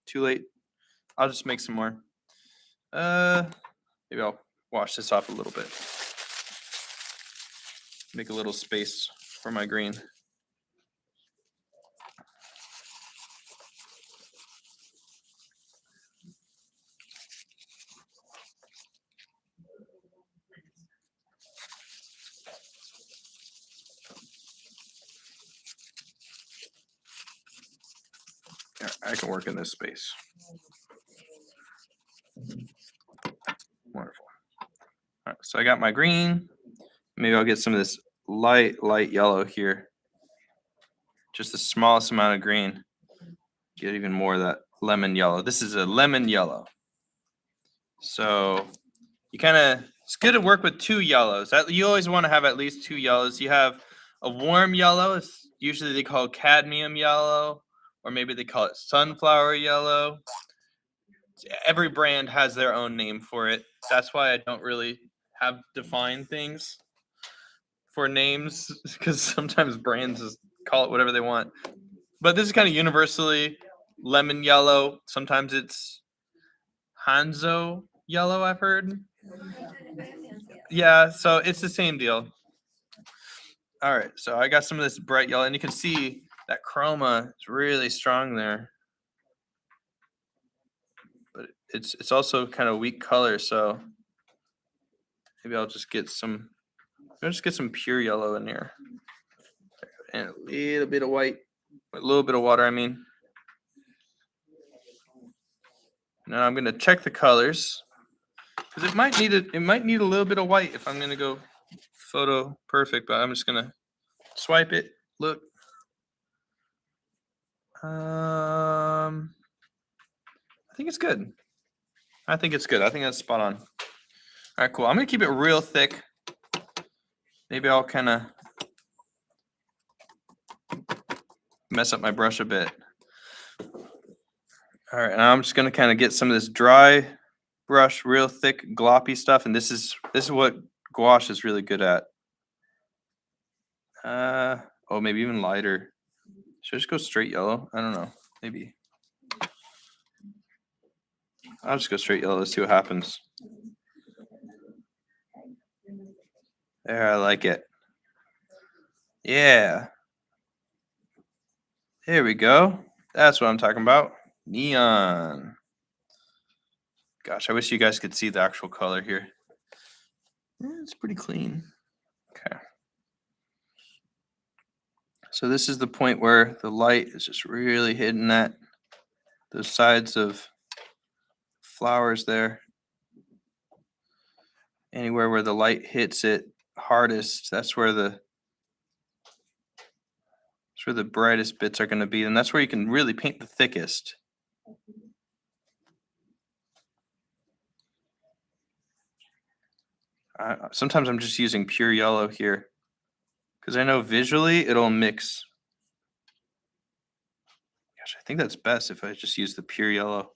too late. I'll just make some more. Maybe I'll wash this off a little bit. Make a little space for my green. Yeah, I can work in this space. Wonderful. All right, so I got my green. Maybe I'll get some of this light yellow here. Just the smallest amount of green. Get even more of that lemon yellow. This is a lemon yellow. So it's good to work with two yellows. You always want to have at least two yellows. You have a warm yellow. It's usually they call it cadmium yellow, or maybe they call it sunflower yellow. Every brand has their own name for it. That's why I don't really have defined things for names, because sometimes brands just call it whatever they want. But this is kind of universally lemon yellow. Sometimes it's Hanzo yellow, I've heard. Yeah, so it's the same deal. All right, so I got some of this bright yellow, and you can see that chroma is really strong there. But it's also kind of weak color, so maybe I'll just get some pure yellow in here. And a little bit of white, a little bit of water, I mean. Now I'm gonna check the colors, because it might need a little bit of white if I'm gonna go photo perfect, but I'm just gonna swipe it. Look. I think it's good. I think it's good. I think that's spot on. All right, cool. I'm gonna keep it real thick. Maybe I'll kind of mess up my brush a bit. All right, now I'm just gonna kind of get some of this dry brush, real thick, gloppy stuff, and this is what gouache is really good at. Oh, maybe even lighter. Should I just go straight yellow? I don't know. Maybe. I'll just go straight yellow. Let's see what happens. There, I like it. Yeah. There we go. That's what I'm talking about. Neon. Gosh, I wish you guys could see the actual color here. Yeah, it's pretty clean. Okay. So this is the point where the light is just really hitting that those sides of flowers there. Anywhere where the light hits it hardest, that's where the brightest bits are going to be, and that's where you can really paint the thickest. Sometimes I'm just using pure yellow here because I know visually it'll mix. Gosh, I think that's best if I just use the pure yellow.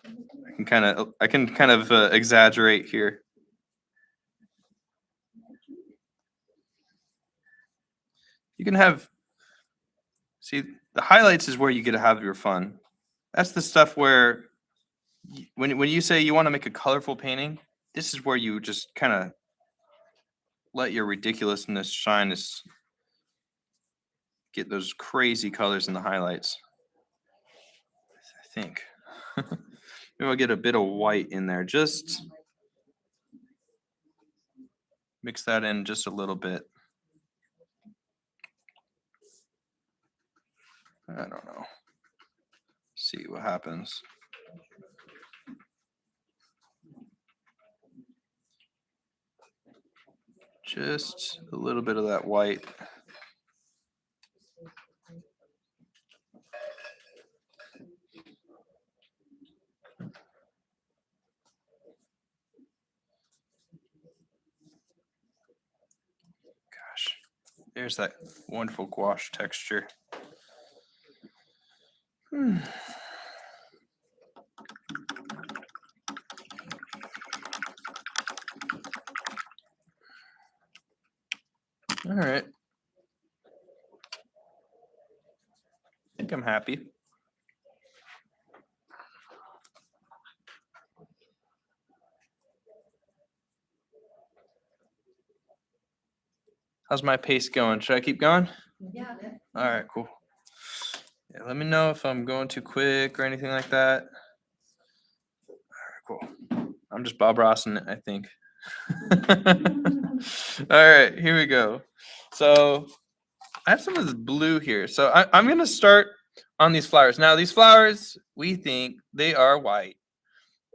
I can kind of exaggerate here. You can have, see, the highlights is where you get to have your fun. That's the stuff where when you say you want to make a colorful painting, this is where you just kind of let your ridiculousness shine. Get those crazy colors in the highlights. I think. Maybe I'll get a bit of white in there. Just mix that in just a little bit. I don't know. See what happens. Just a little bit of that white. Gosh, there's that wonderful gouache texture. All right. I think I'm happy. How's my pace going? Should I keep going? Yeah. All right, cool. Yeah, let me know if I'm going too quick or anything like that. All right, cool. I'm just Bob Rossing it, I think. All right, here we go. So I have some of this blue here. So I'm going to start on these flowers. Now, these flowers, we think they are white.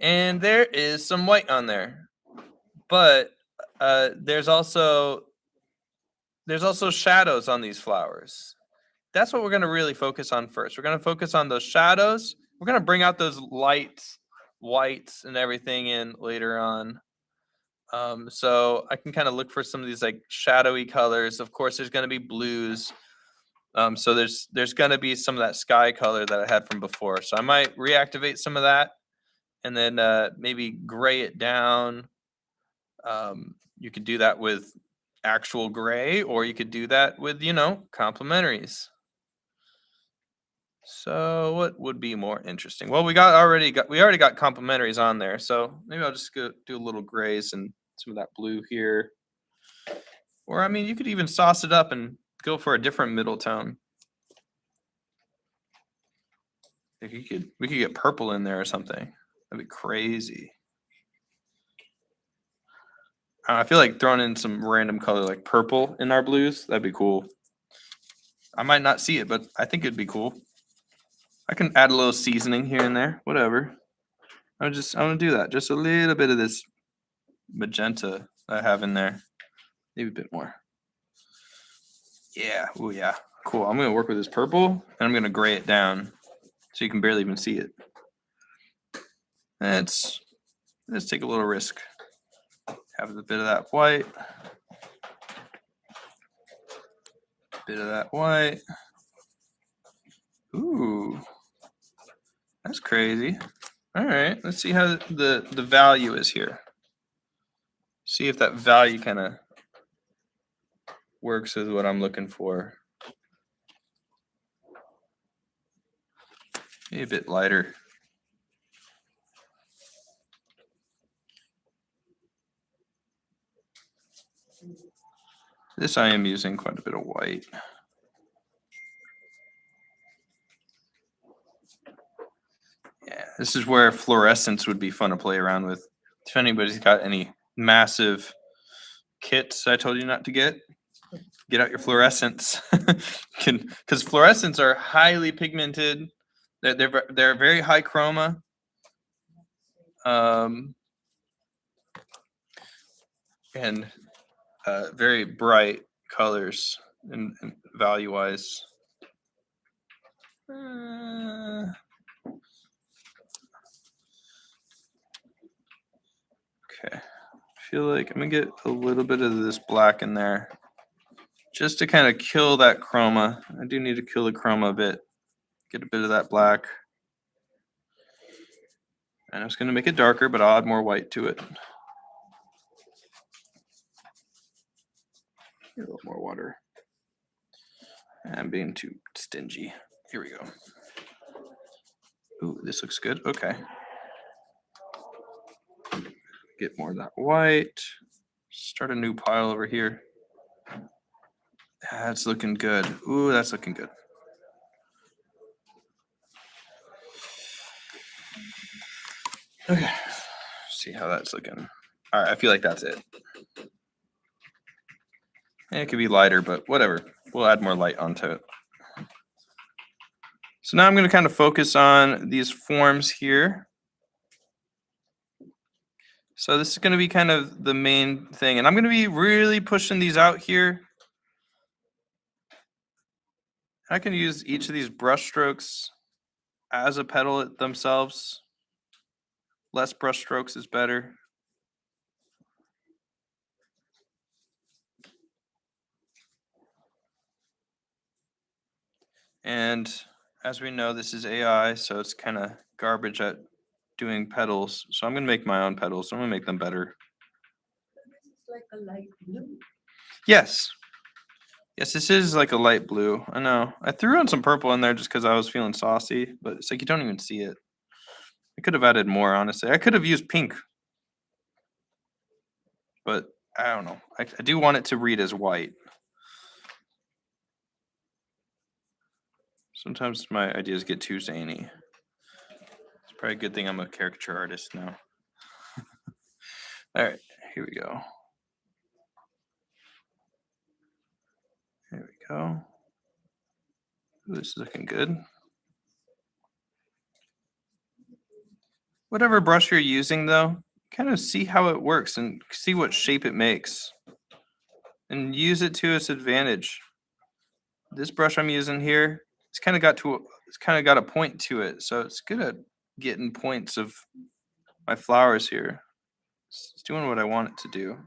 And there is some white on there. But there's also shadows on these flowers. That's what we're going to really focus on first. We're going to focus on those shadows. We're going to bring out those lights, whites and everything in later on. So I can kind of look for some of these like shadowy colors. Of course, there's going to be blues. So there's going to be some of that sky color that I had from before. So I might reactivate some of that and then maybe gray it down. You could do that with actual gray, or you could do that with, complementaries. So what would be more interesting? Well, we already got complementaries on there. So maybe I'll just go do a little grays and some of that blue here. Or I mean, you could even sauce it up and go for a different middle tone. We could get purple in there or something. That'd be crazy. I feel like throwing in some random color like purple in our blues. That'd be cool. I might not see it, but I think it'd be cool. I can add a little seasoning here and there, whatever. I'm gonna do that. Just a little bit of this magenta I have in there. Maybe a bit more. Yeah. Oh yeah. Cool. I'm gonna work with this purple and I'm gonna gray it down so you can barely even see it. Let's take a little risk. Have a bit of that white. Bit of that white. Ooh. That's crazy. All right. Let's see how the value is here. See if that value kind of works with what I'm looking for. Maybe a bit lighter. This I am using quite a bit of white. Yeah, this is where fluorescence would be fun to play around with. If anybody's got any massive kits I told you not to get out your fluorescents. Because fluorescents are highly pigmented. They're very high chroma. And very bright colors and value wise. Okay, I feel like I'm gonna get a little bit of this black in there just to kind of kill that chroma. I do need to kill the chroma a bit, get a bit of that black. And I'm just gonna make it darker, but I'll add more white to it. A little more water. I'm being too stingy. Here we go. Ooh, this looks good. Okay. Get more of that white. Start a new pile over here. That's looking good. Ooh, that's looking good. Okay. See how that's looking. All right, I feel like that's it. It could be lighter, but whatever. We'll add more light onto it. So now I'm going to kind of focus on these forms here. So this is going to be kind of the main thing. And I'm going to be really pushing these out here. I can use each of these brush strokes as a petal themselves. Less brush strokes is better. And as we know, this is AI, so it's kind of garbage at doing petals. So I'm going to make my own petals. So I'm going to make them better. This is like a light blue. Yes. Yes, this is like a light blue. I know. I threw in some purple in there just because I was feeling saucy, but it's like you don't even see it. I could have added more, honestly. I could have used pink. But I don't know. I do want it to read as white. Sometimes my ideas get too zany. It's probably a good thing I'm a caricature artist now. All right, here we go. There we go. Ooh, this is looking good. Whatever brush you're using, though, kind of see how it works and see what shape it makes. And use it to its advantage. This brush I'm using here, it's kind of got a point to it, so it's good at getting points of my flowers here. It's doing what I want it to do.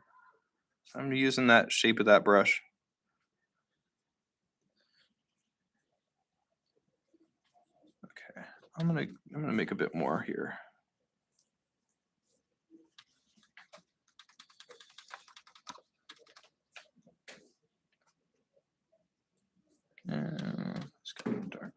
So I'm using that shape of that brush. Okay, I'm gonna make a bit more here. It's getting darker.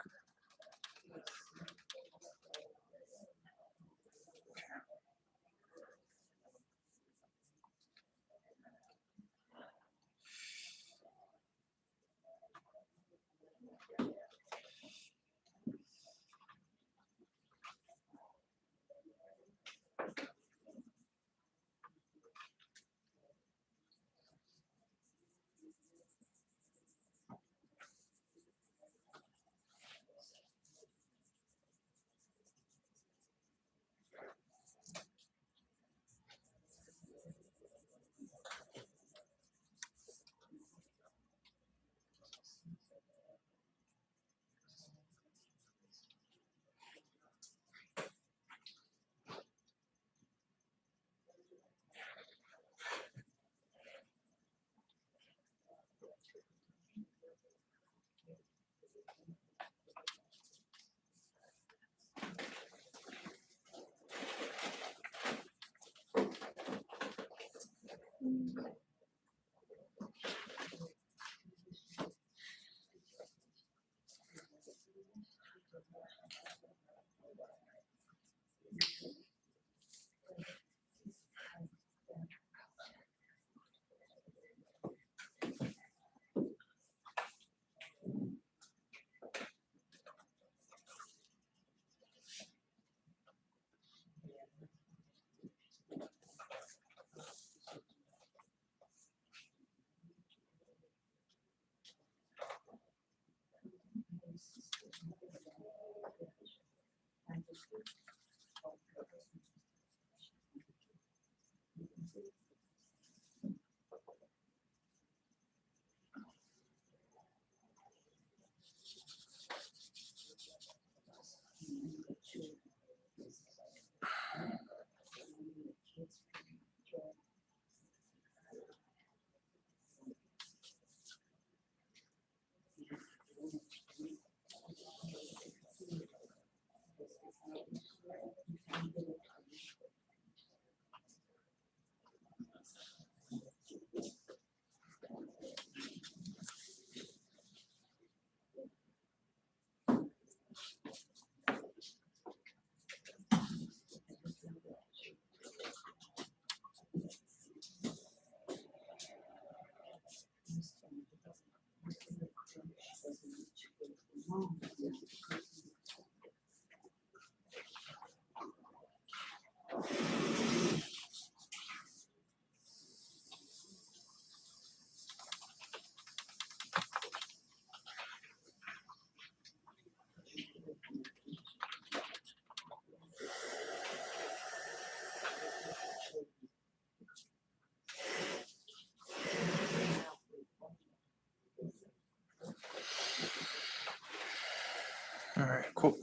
All right, cool.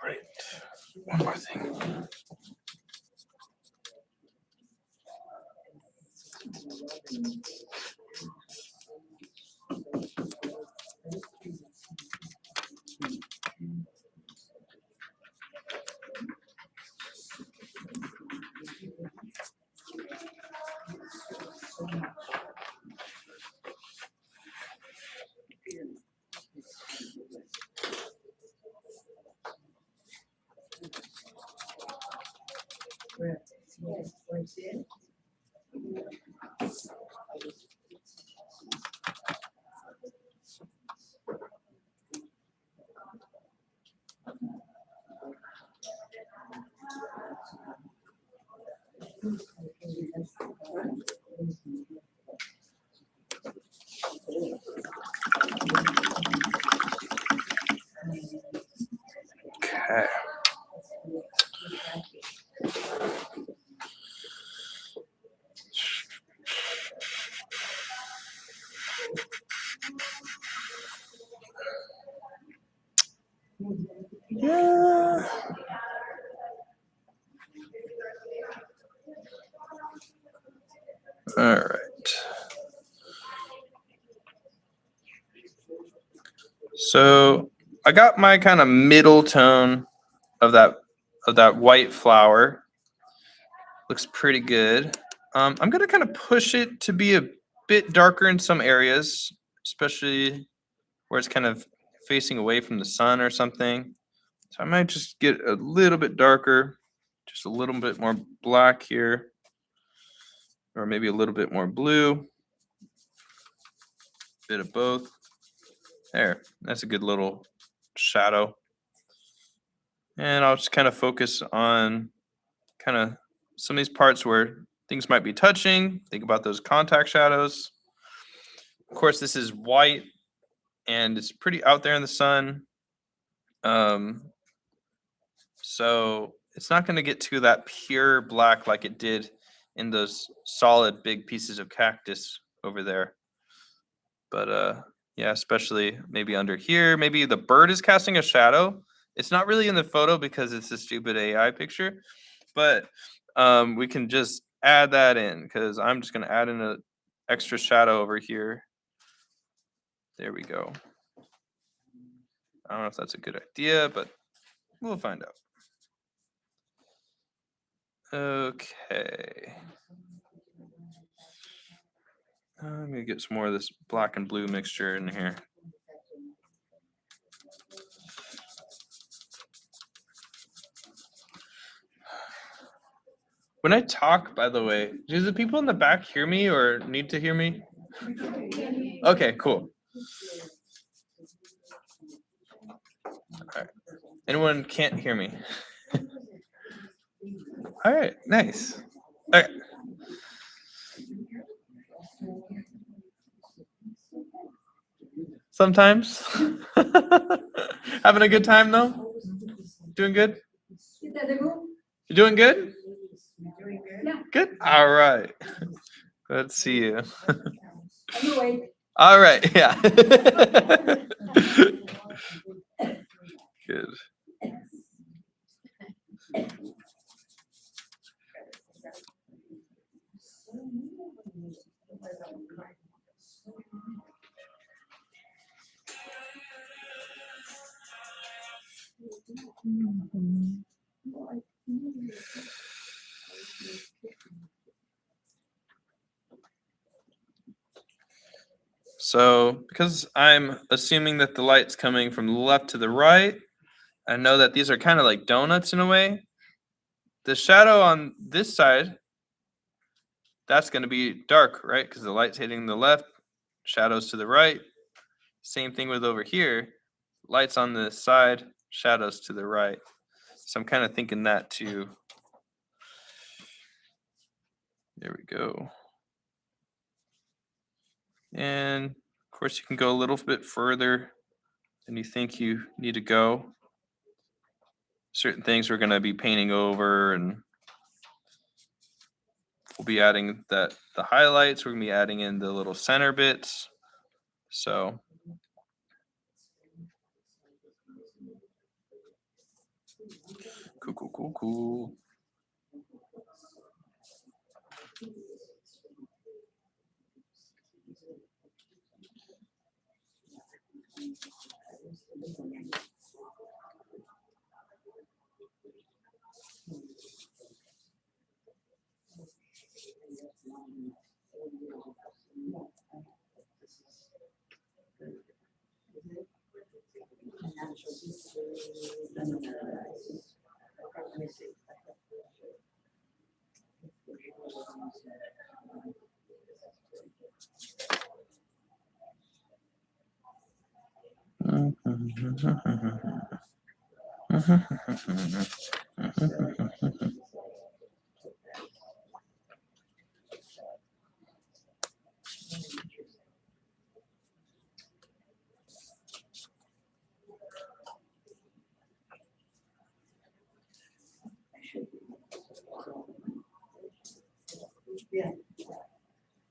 Right. One more thing. Okay. Yeah. All right. So I got my kind of middle tone of that white flower. Looks pretty good. I'm gonna kind of push it to be a bit darker in some areas, especially where it's kind of facing away from the sun or something. So I might just get a little bit darker, just a little bit more black here, or maybe a little bit more blue. Bit of both. There, that's a good little shadow. And I'll just kind of focus on kind of some of these parts where things might be touching. Think about those contact shadows. Of course, this is white and it's pretty out there in the sun. So it's not going to get to that pure black like it did in those solid big pieces of cactus over there. But yeah, especially maybe under here. Maybe the bird is casting a shadow. It's not really in the photo because it's a stupid AI picture, but we can just add that in because I'm just gonna add in an extra shadow over here. There we go. I don't know if that's a good idea, but we'll find out. Okay. I'm gonna get some more of this black and blue mixture in here. When I talk, by the way, do the people in the back hear me or need to hear me? Okay, cool. All right. Anyone can't hear me? All right, nice. All right. Sometimes. Having a good time though? Doing good? You doing good? Good? All right. Let's see you. All right, yeah. Good. So because I'm assuming that the light's coming from the left to the right, I know that these are kind of like donuts in a way. The shadow on this side, that's going to be dark, right? Because the light's hitting the left, shadows to the right. Same thing with over here. Lights on the side, shadows to the right. So I'm kind of thinking that too. There we go. And of course, you can go a little bit further than you think you need to go. Certain things we're going to be painting over, and we'll be adding the highlights. We're going to be adding in the little center bits. So cool.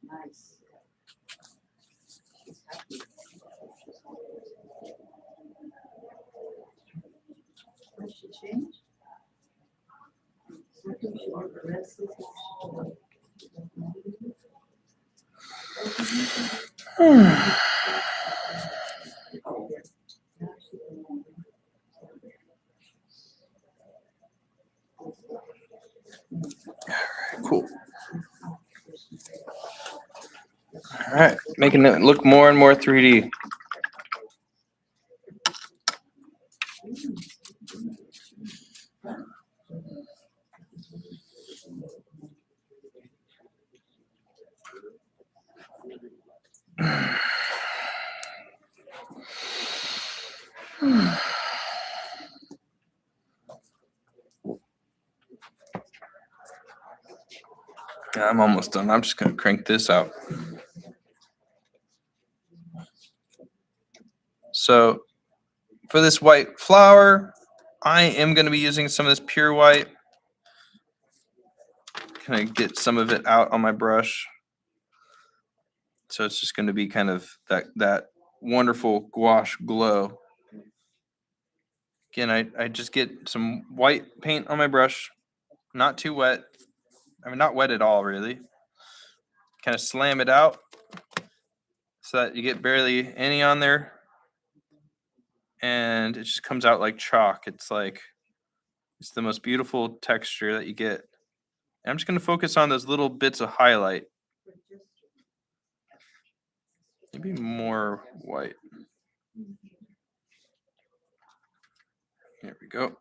Nice. What should change? Cool. All right, making it look more and more 3D. Yeah, I'm almost done. I'm just gonna crank this out. So for this white flower, I am gonna be using some of this pure white. Can I get some of it out on my brush? So it's just going to be kind of that wonderful gouache glow. Again, I just get some white paint on my brush, not too wet. I mean, not wet at all, really. Kind of slam it out so that you get barely any on there. And it just comes out like chalk. It's the most beautiful texture that you get. And I'm just going to focus on those little bits of highlight. Maybe more white. There we go.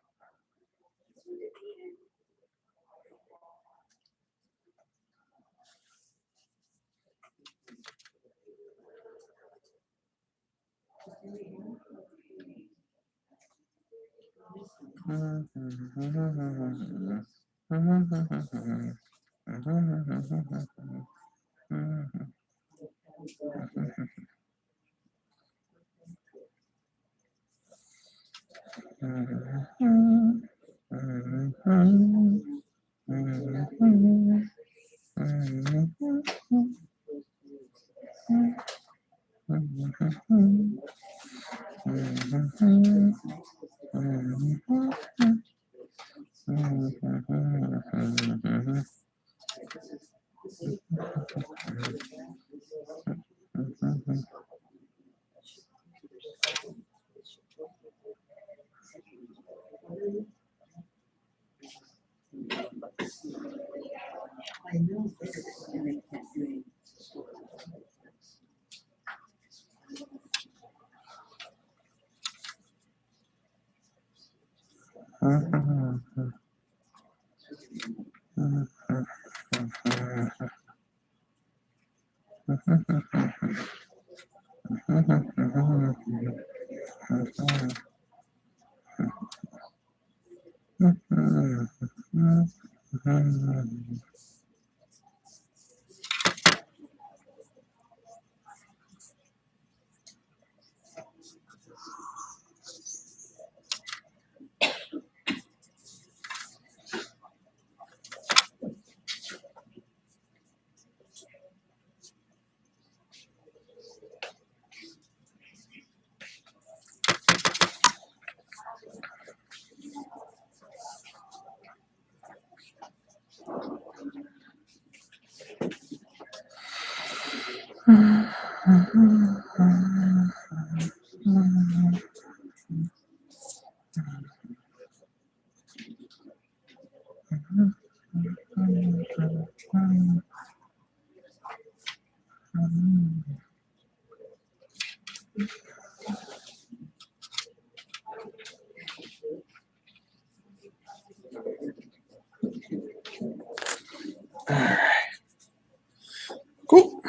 Cool.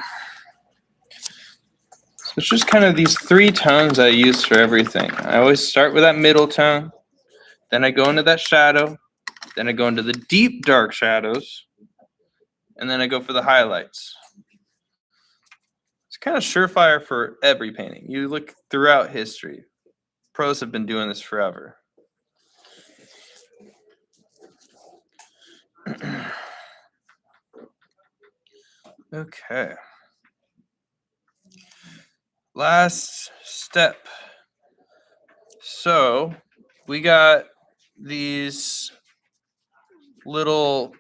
So it's just kind of these three tones I use for everything. I always start with that middle tone, then I go into that shadow, then I go into the deep dark shadows, and then I go for the highlights. It's kind of surefire for every painting. You look throughout history. Pros have been doing this forever. Okay. Last step. So we got these little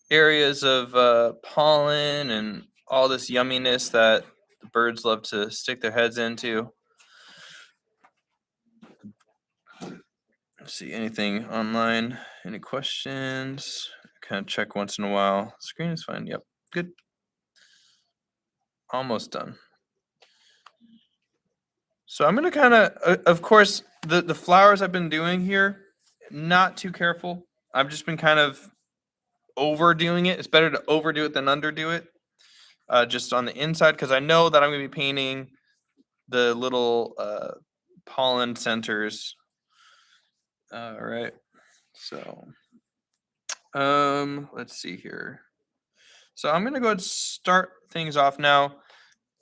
areas of pollen and all this yumminess that the birds love to stick their heads into. Let's see, anything online? Any questions? Kind of check once in a while. Screen is fine. Yep, good. Almost done. So I'm gonna kind of course, the flowers I've been doing here, not too careful. I've just been kind of overdoing it. It's better to overdo it than underdo it. Just on the inside, because I know that I'm gonna be painting the little pollen centers. All right. So, let's see here. So I'm gonna go ahead and start things off now.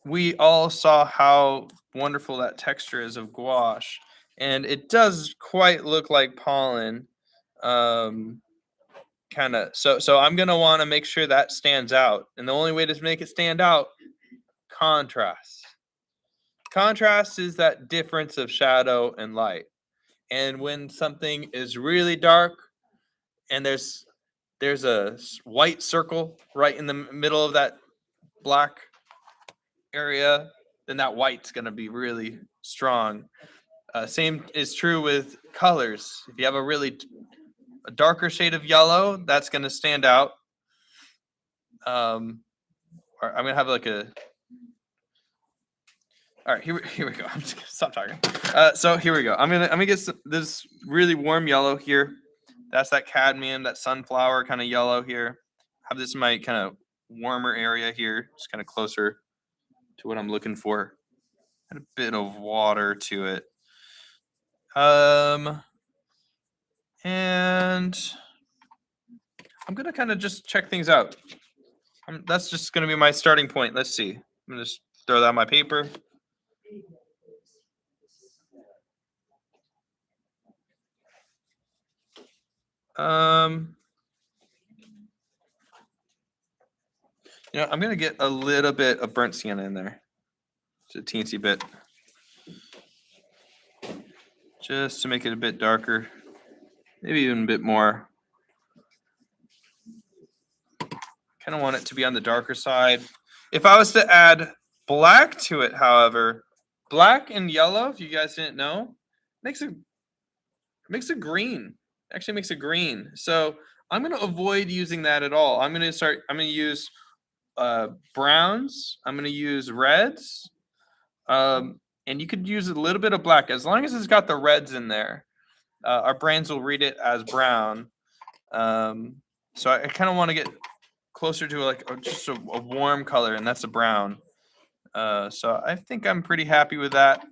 We all saw how wonderful that texture is of gouache, and it does quite look like pollen. Kind of. So I'm gonna want to make sure that stands out, and the only way to make it stand out contrast. Contrast is that difference of shadow and light. And when something is really dark and there's a white circle right in the middle of that black area, then that white's going to be really strong. Same is true with colors. If you have a darker shade of yellow, that's going to stand out. Or I'm going to have like a. All right, here we go. I'm just gonna stop talking. So here we go. I'm gonna get this really warm yellow here. That's that cadmium, that sunflower kind of yellow here. Have this in my kind of warmer area here, just kind of closer to what I'm looking for. Add a bit of water to it. And I'm gonna kind of just check things out. That's just gonna be my starting point. Let's see. I'm gonna just throw that on my paper. I'm gonna get a little bit of burnt sienna in there, just a teensy bit, just to make it a bit darker, maybe even a bit more. Kind of want it to be on the darker side. If I was to add black to it, however, black and yellow, if you guys didn't know, makes a green. Actually makes a green. So I'm gonna avoid using that at all. I'm gonna use browns. I'm gonna use reds. And you could use a little bit of black as long as it's got the reds in there. Our brains will read it as brown. So I kind of want to get closer to just a warm color, and that's a brown. So I think I'm pretty happy with that.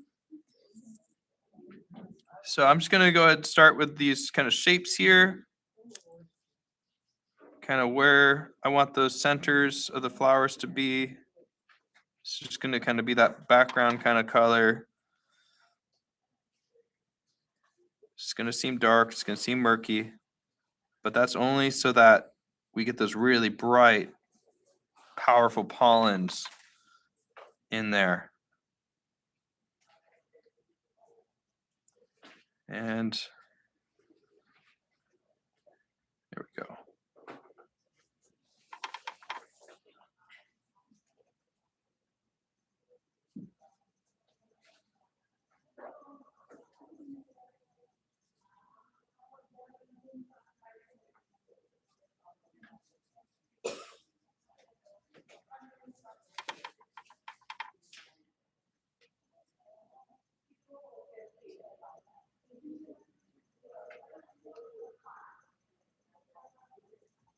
So I'm just gonna go ahead and start with these kind of shapes here. Kind of where I want those centers of the flowers to be. It's just gonna kind of be that background kind of color. It's gonna seem dark, it's gonna seem murky, but that's only so that we get those really bright, powerful pollens in there. And there we go.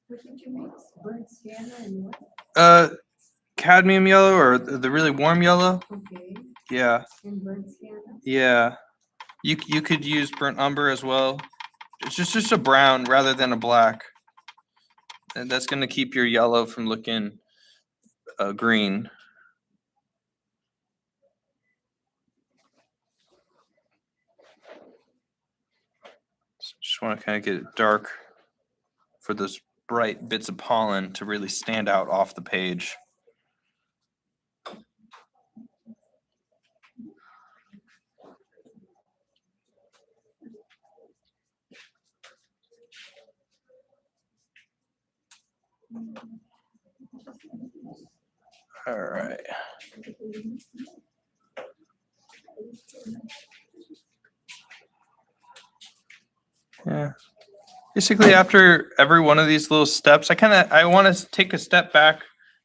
What did you mix? Burnt sienna and what? Cadmium yellow or the really warm yellow. Okay, Yeah, and burnt sienna. yeah. You could use burnt umber as well. It's just a brown rather than a black, and that's gonna keep your yellow from looking green. So just want to kind of get it dark for those bright bits of pollen to really stand out off the page. All right. Yeah. Basically, after every one of these little steps, I want to take a step back.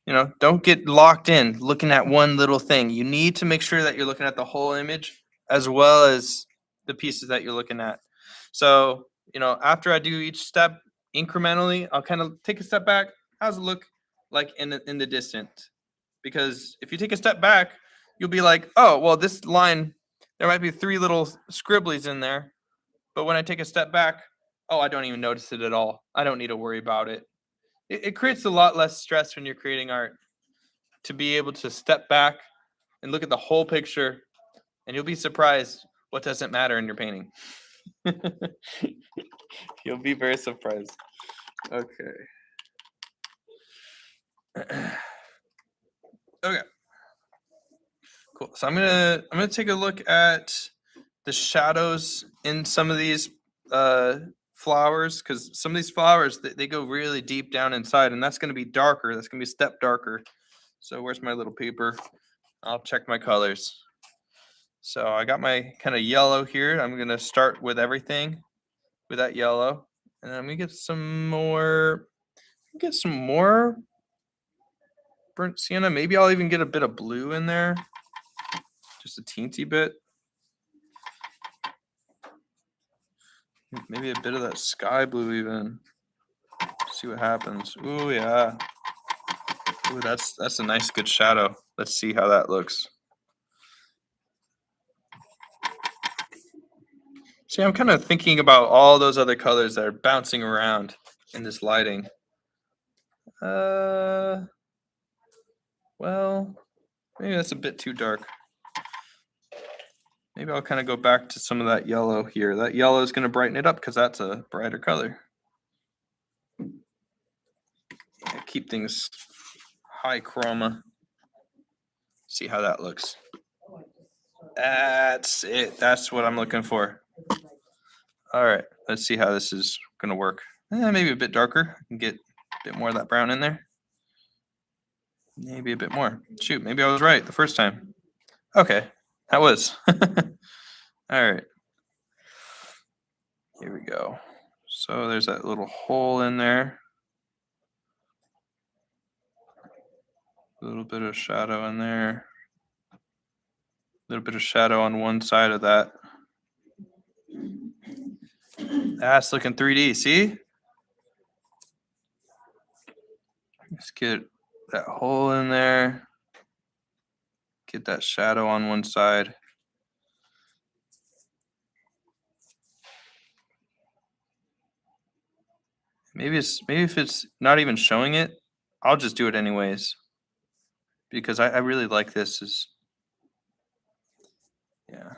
Don't get locked in looking at one little thing. You need to make sure that you're looking at the whole image as well as the pieces that you're looking at. So, after I do each step incrementally, I'll kind of take a step back. How's it look like in the distance? Because if you take a step back, you'll be like, oh, well, this line, there might be 3 little scribblies in there. But when I take a step back, oh, I don't even notice it at all. I don't need to worry about it. It creates a lot less stress when you're creating art to be able to step back and look at the whole picture, and you'll be surprised what doesn't matter in your painting. You'll be very surprised. Okay. Okay. Cool. So I'm gonna take a look at the shadows in some of these flowers, because some of these flowers they go really deep down inside, and that's gonna be darker. That's gonna be a step darker. So where's my little paper? I'll check my colors. So I got my kind of yellow here. I'm gonna start with everything with that yellow, and then I'm gonna get some more. Burnt sienna. Maybe I'll even get a bit of blue in there, just a teensy bit. Maybe a bit of that sky blue even. See what happens. Ooh, yeah. Ooh, that's a nice good shadow. Let's see how that looks. See, I'm kind of thinking about all those other colors that are bouncing around in this lighting. Well, maybe that's a bit too dark. Maybe I'll kind of go back to some of that yellow here. That yellow is going to brighten it up because that's a brighter color. Yeah, keep things high chroma. See how that looks. That's it. That's what I'm looking for. All right, let's see how this is going to work. Maybe a bit darker. I can get a bit more of that brown in there. Maybe a bit more. Shoot, maybe I was right the first time. Okay, that was. All right. Here we go. So there's that little hole in there. A little bit of shadow in there. A little bit of shadow on one side of that. That's looking 3D, see? Let's get that hole in there. Get that shadow on one side. Maybe if it's not even showing it, I'll just do it anyways. Because I really like this. Yeah,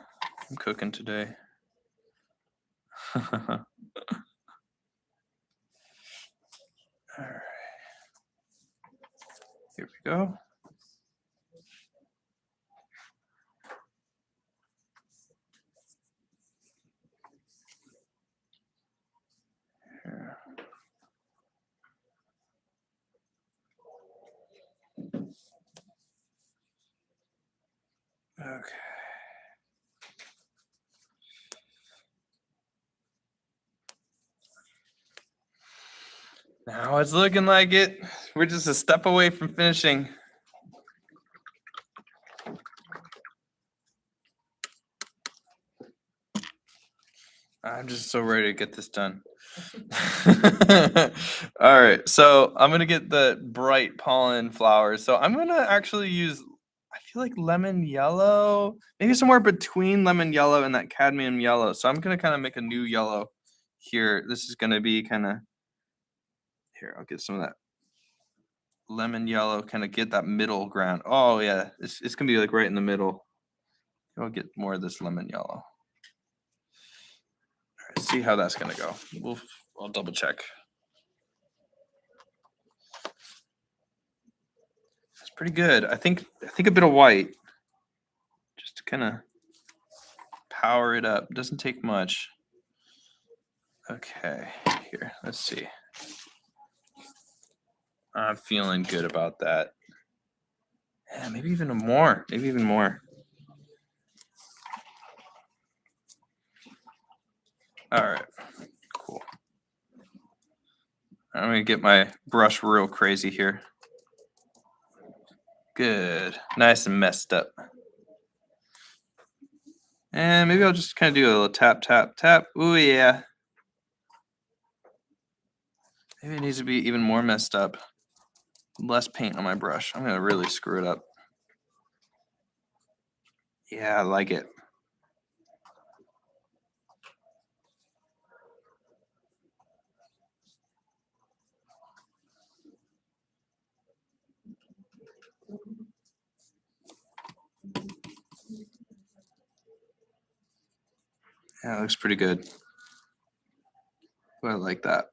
I'm cooking today. All right. Here we go. Here. Okay. Now it's looking like it. We're just a step away from finishing. I'm just so ready to get this done. All right, so I'm gonna get the bright pollen flowers. So I'm gonna actually use, I feel like lemon yellow, maybe somewhere between lemon yellow and that cadmium yellow. So I'm gonna kind of make a new yellow here. This is gonna be kind of, here, I'll get some of that lemon yellow, kind of get that middle ground. Oh yeah, it's gonna be like right in the middle. I'll get more of this lemon yellow. See how that's gonna go. I'll double check. It's pretty good. I think a bit of white, just to kind of power it up. Doesn't take much. Okay, here. Let's see. I'm feeling good about that. Yeah, maybe even more. Maybe even more. All right. Cool. I'm gonna get my brush real crazy here. Good. Nice and messed up. And maybe I'll just kind of do a little tap, tap, tap. Ooh, yeah. Maybe it needs to be even more messed up. Less paint on my brush. I'm going to really screw it up. Yeah, I like it. Yeah, it looks pretty good. I like that.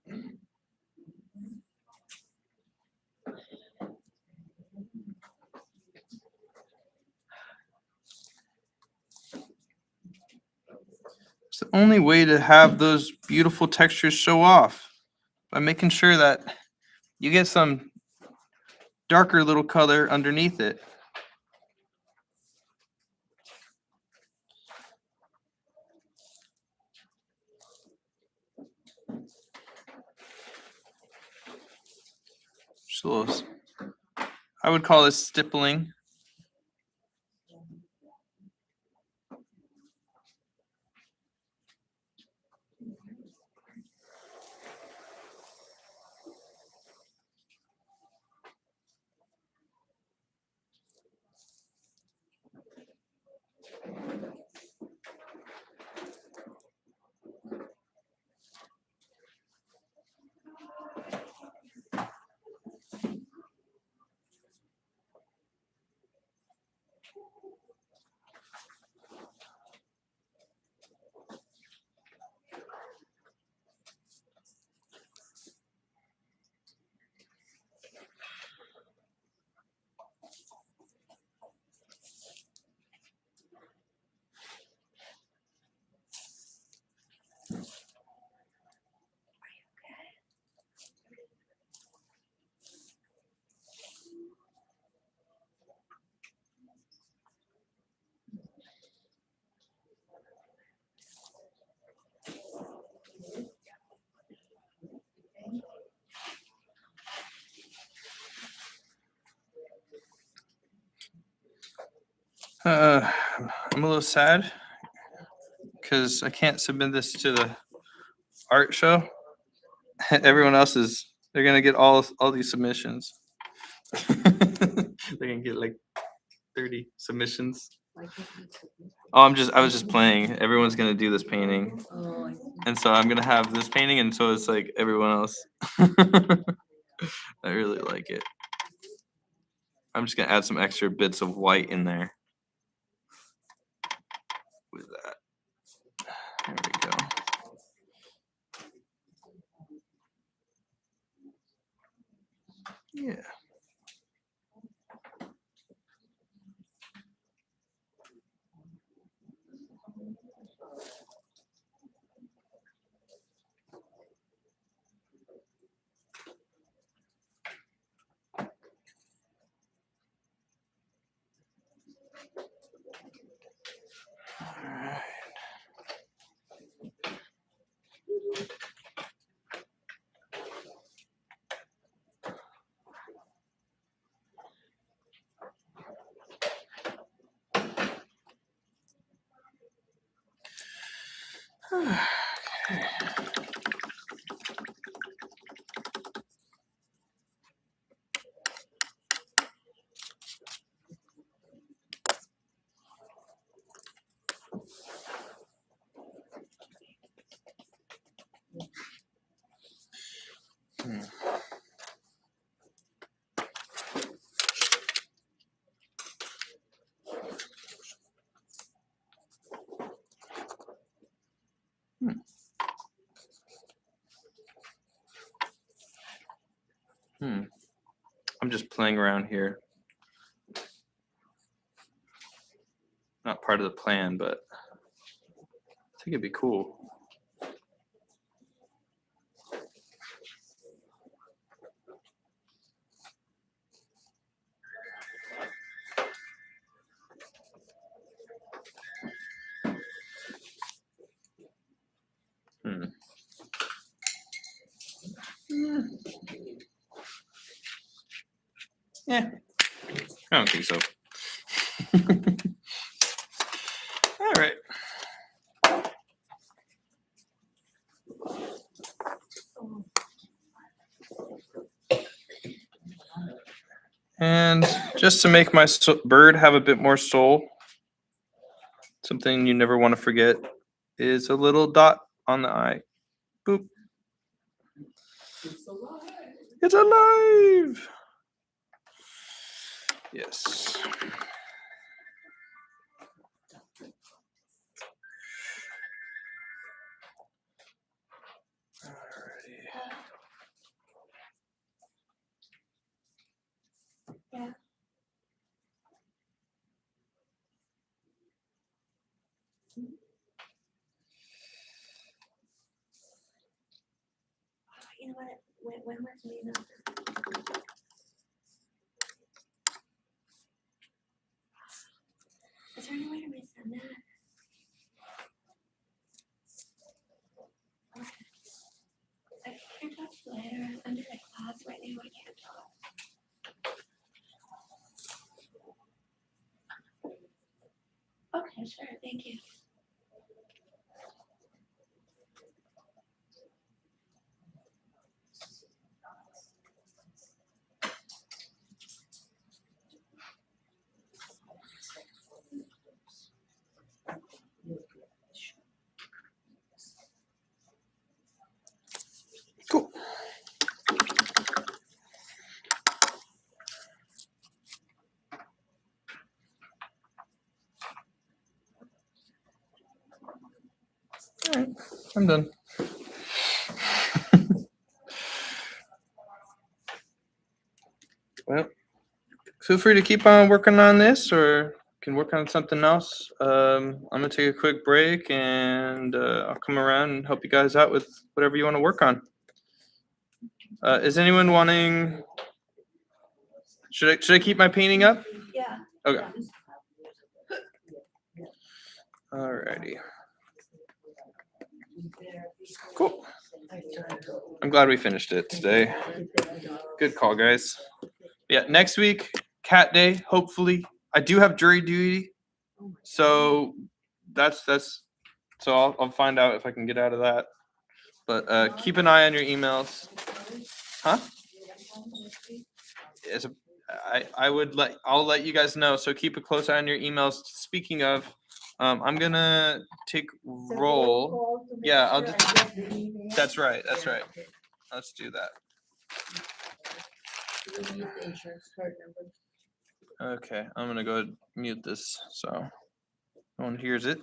the only way to have those beautiful textures show off, by making sure that you get some darker little color underneath it. Just a little, I would call this stippling. I'm a little sad because I can't submit this to the art show. Everyone else they're gonna get all these submissions. They're gonna get like 30 submissions. Oh, I was just playing. Everyone's gonna do this painting. Oh, I see. And so I'm gonna have this painting, and so it's like everyone else. I really like it. I'm just gonna add some extra bits of white in there. With that. There we go. Yeah. I'm just playing around here. Not part of the plan, but I think it'd be cool. Yeah, I don't think so. All right. And just to make my bird have a bit more soul, something you never want to forget is a little dot on the eye. Boop. It's alive. It's alive. Yes. me when was Mina? Is there any way to resend that? Okay. I can talk to you later. I'm under a class right now. I can't talk. Okay, sure. Thank you. Cool. All right, I'm done. Well, feel free to keep on working on this, or can work on something else. I'm gonna take a quick break, and I'll come around and help you guys out with whatever you want to work on. Is anyone wanting? Should I keep my painting up? Yeah. Okay. Alrighty. Cool. I'm glad we finished it today. Good call, guys. Yeah, next week, cat day, hopefully. I do have jury duty, so that's so I'll find out if I can get out of that. But keep an eye on your emails. Huh? I'll let you guys know. So keep a close eye on your emails. Speaking of, I'm gonna take roll. Yeah, I'll just. That's right. That's right. Let's do that. Okay, I'm gonna go mute this so no one hears it.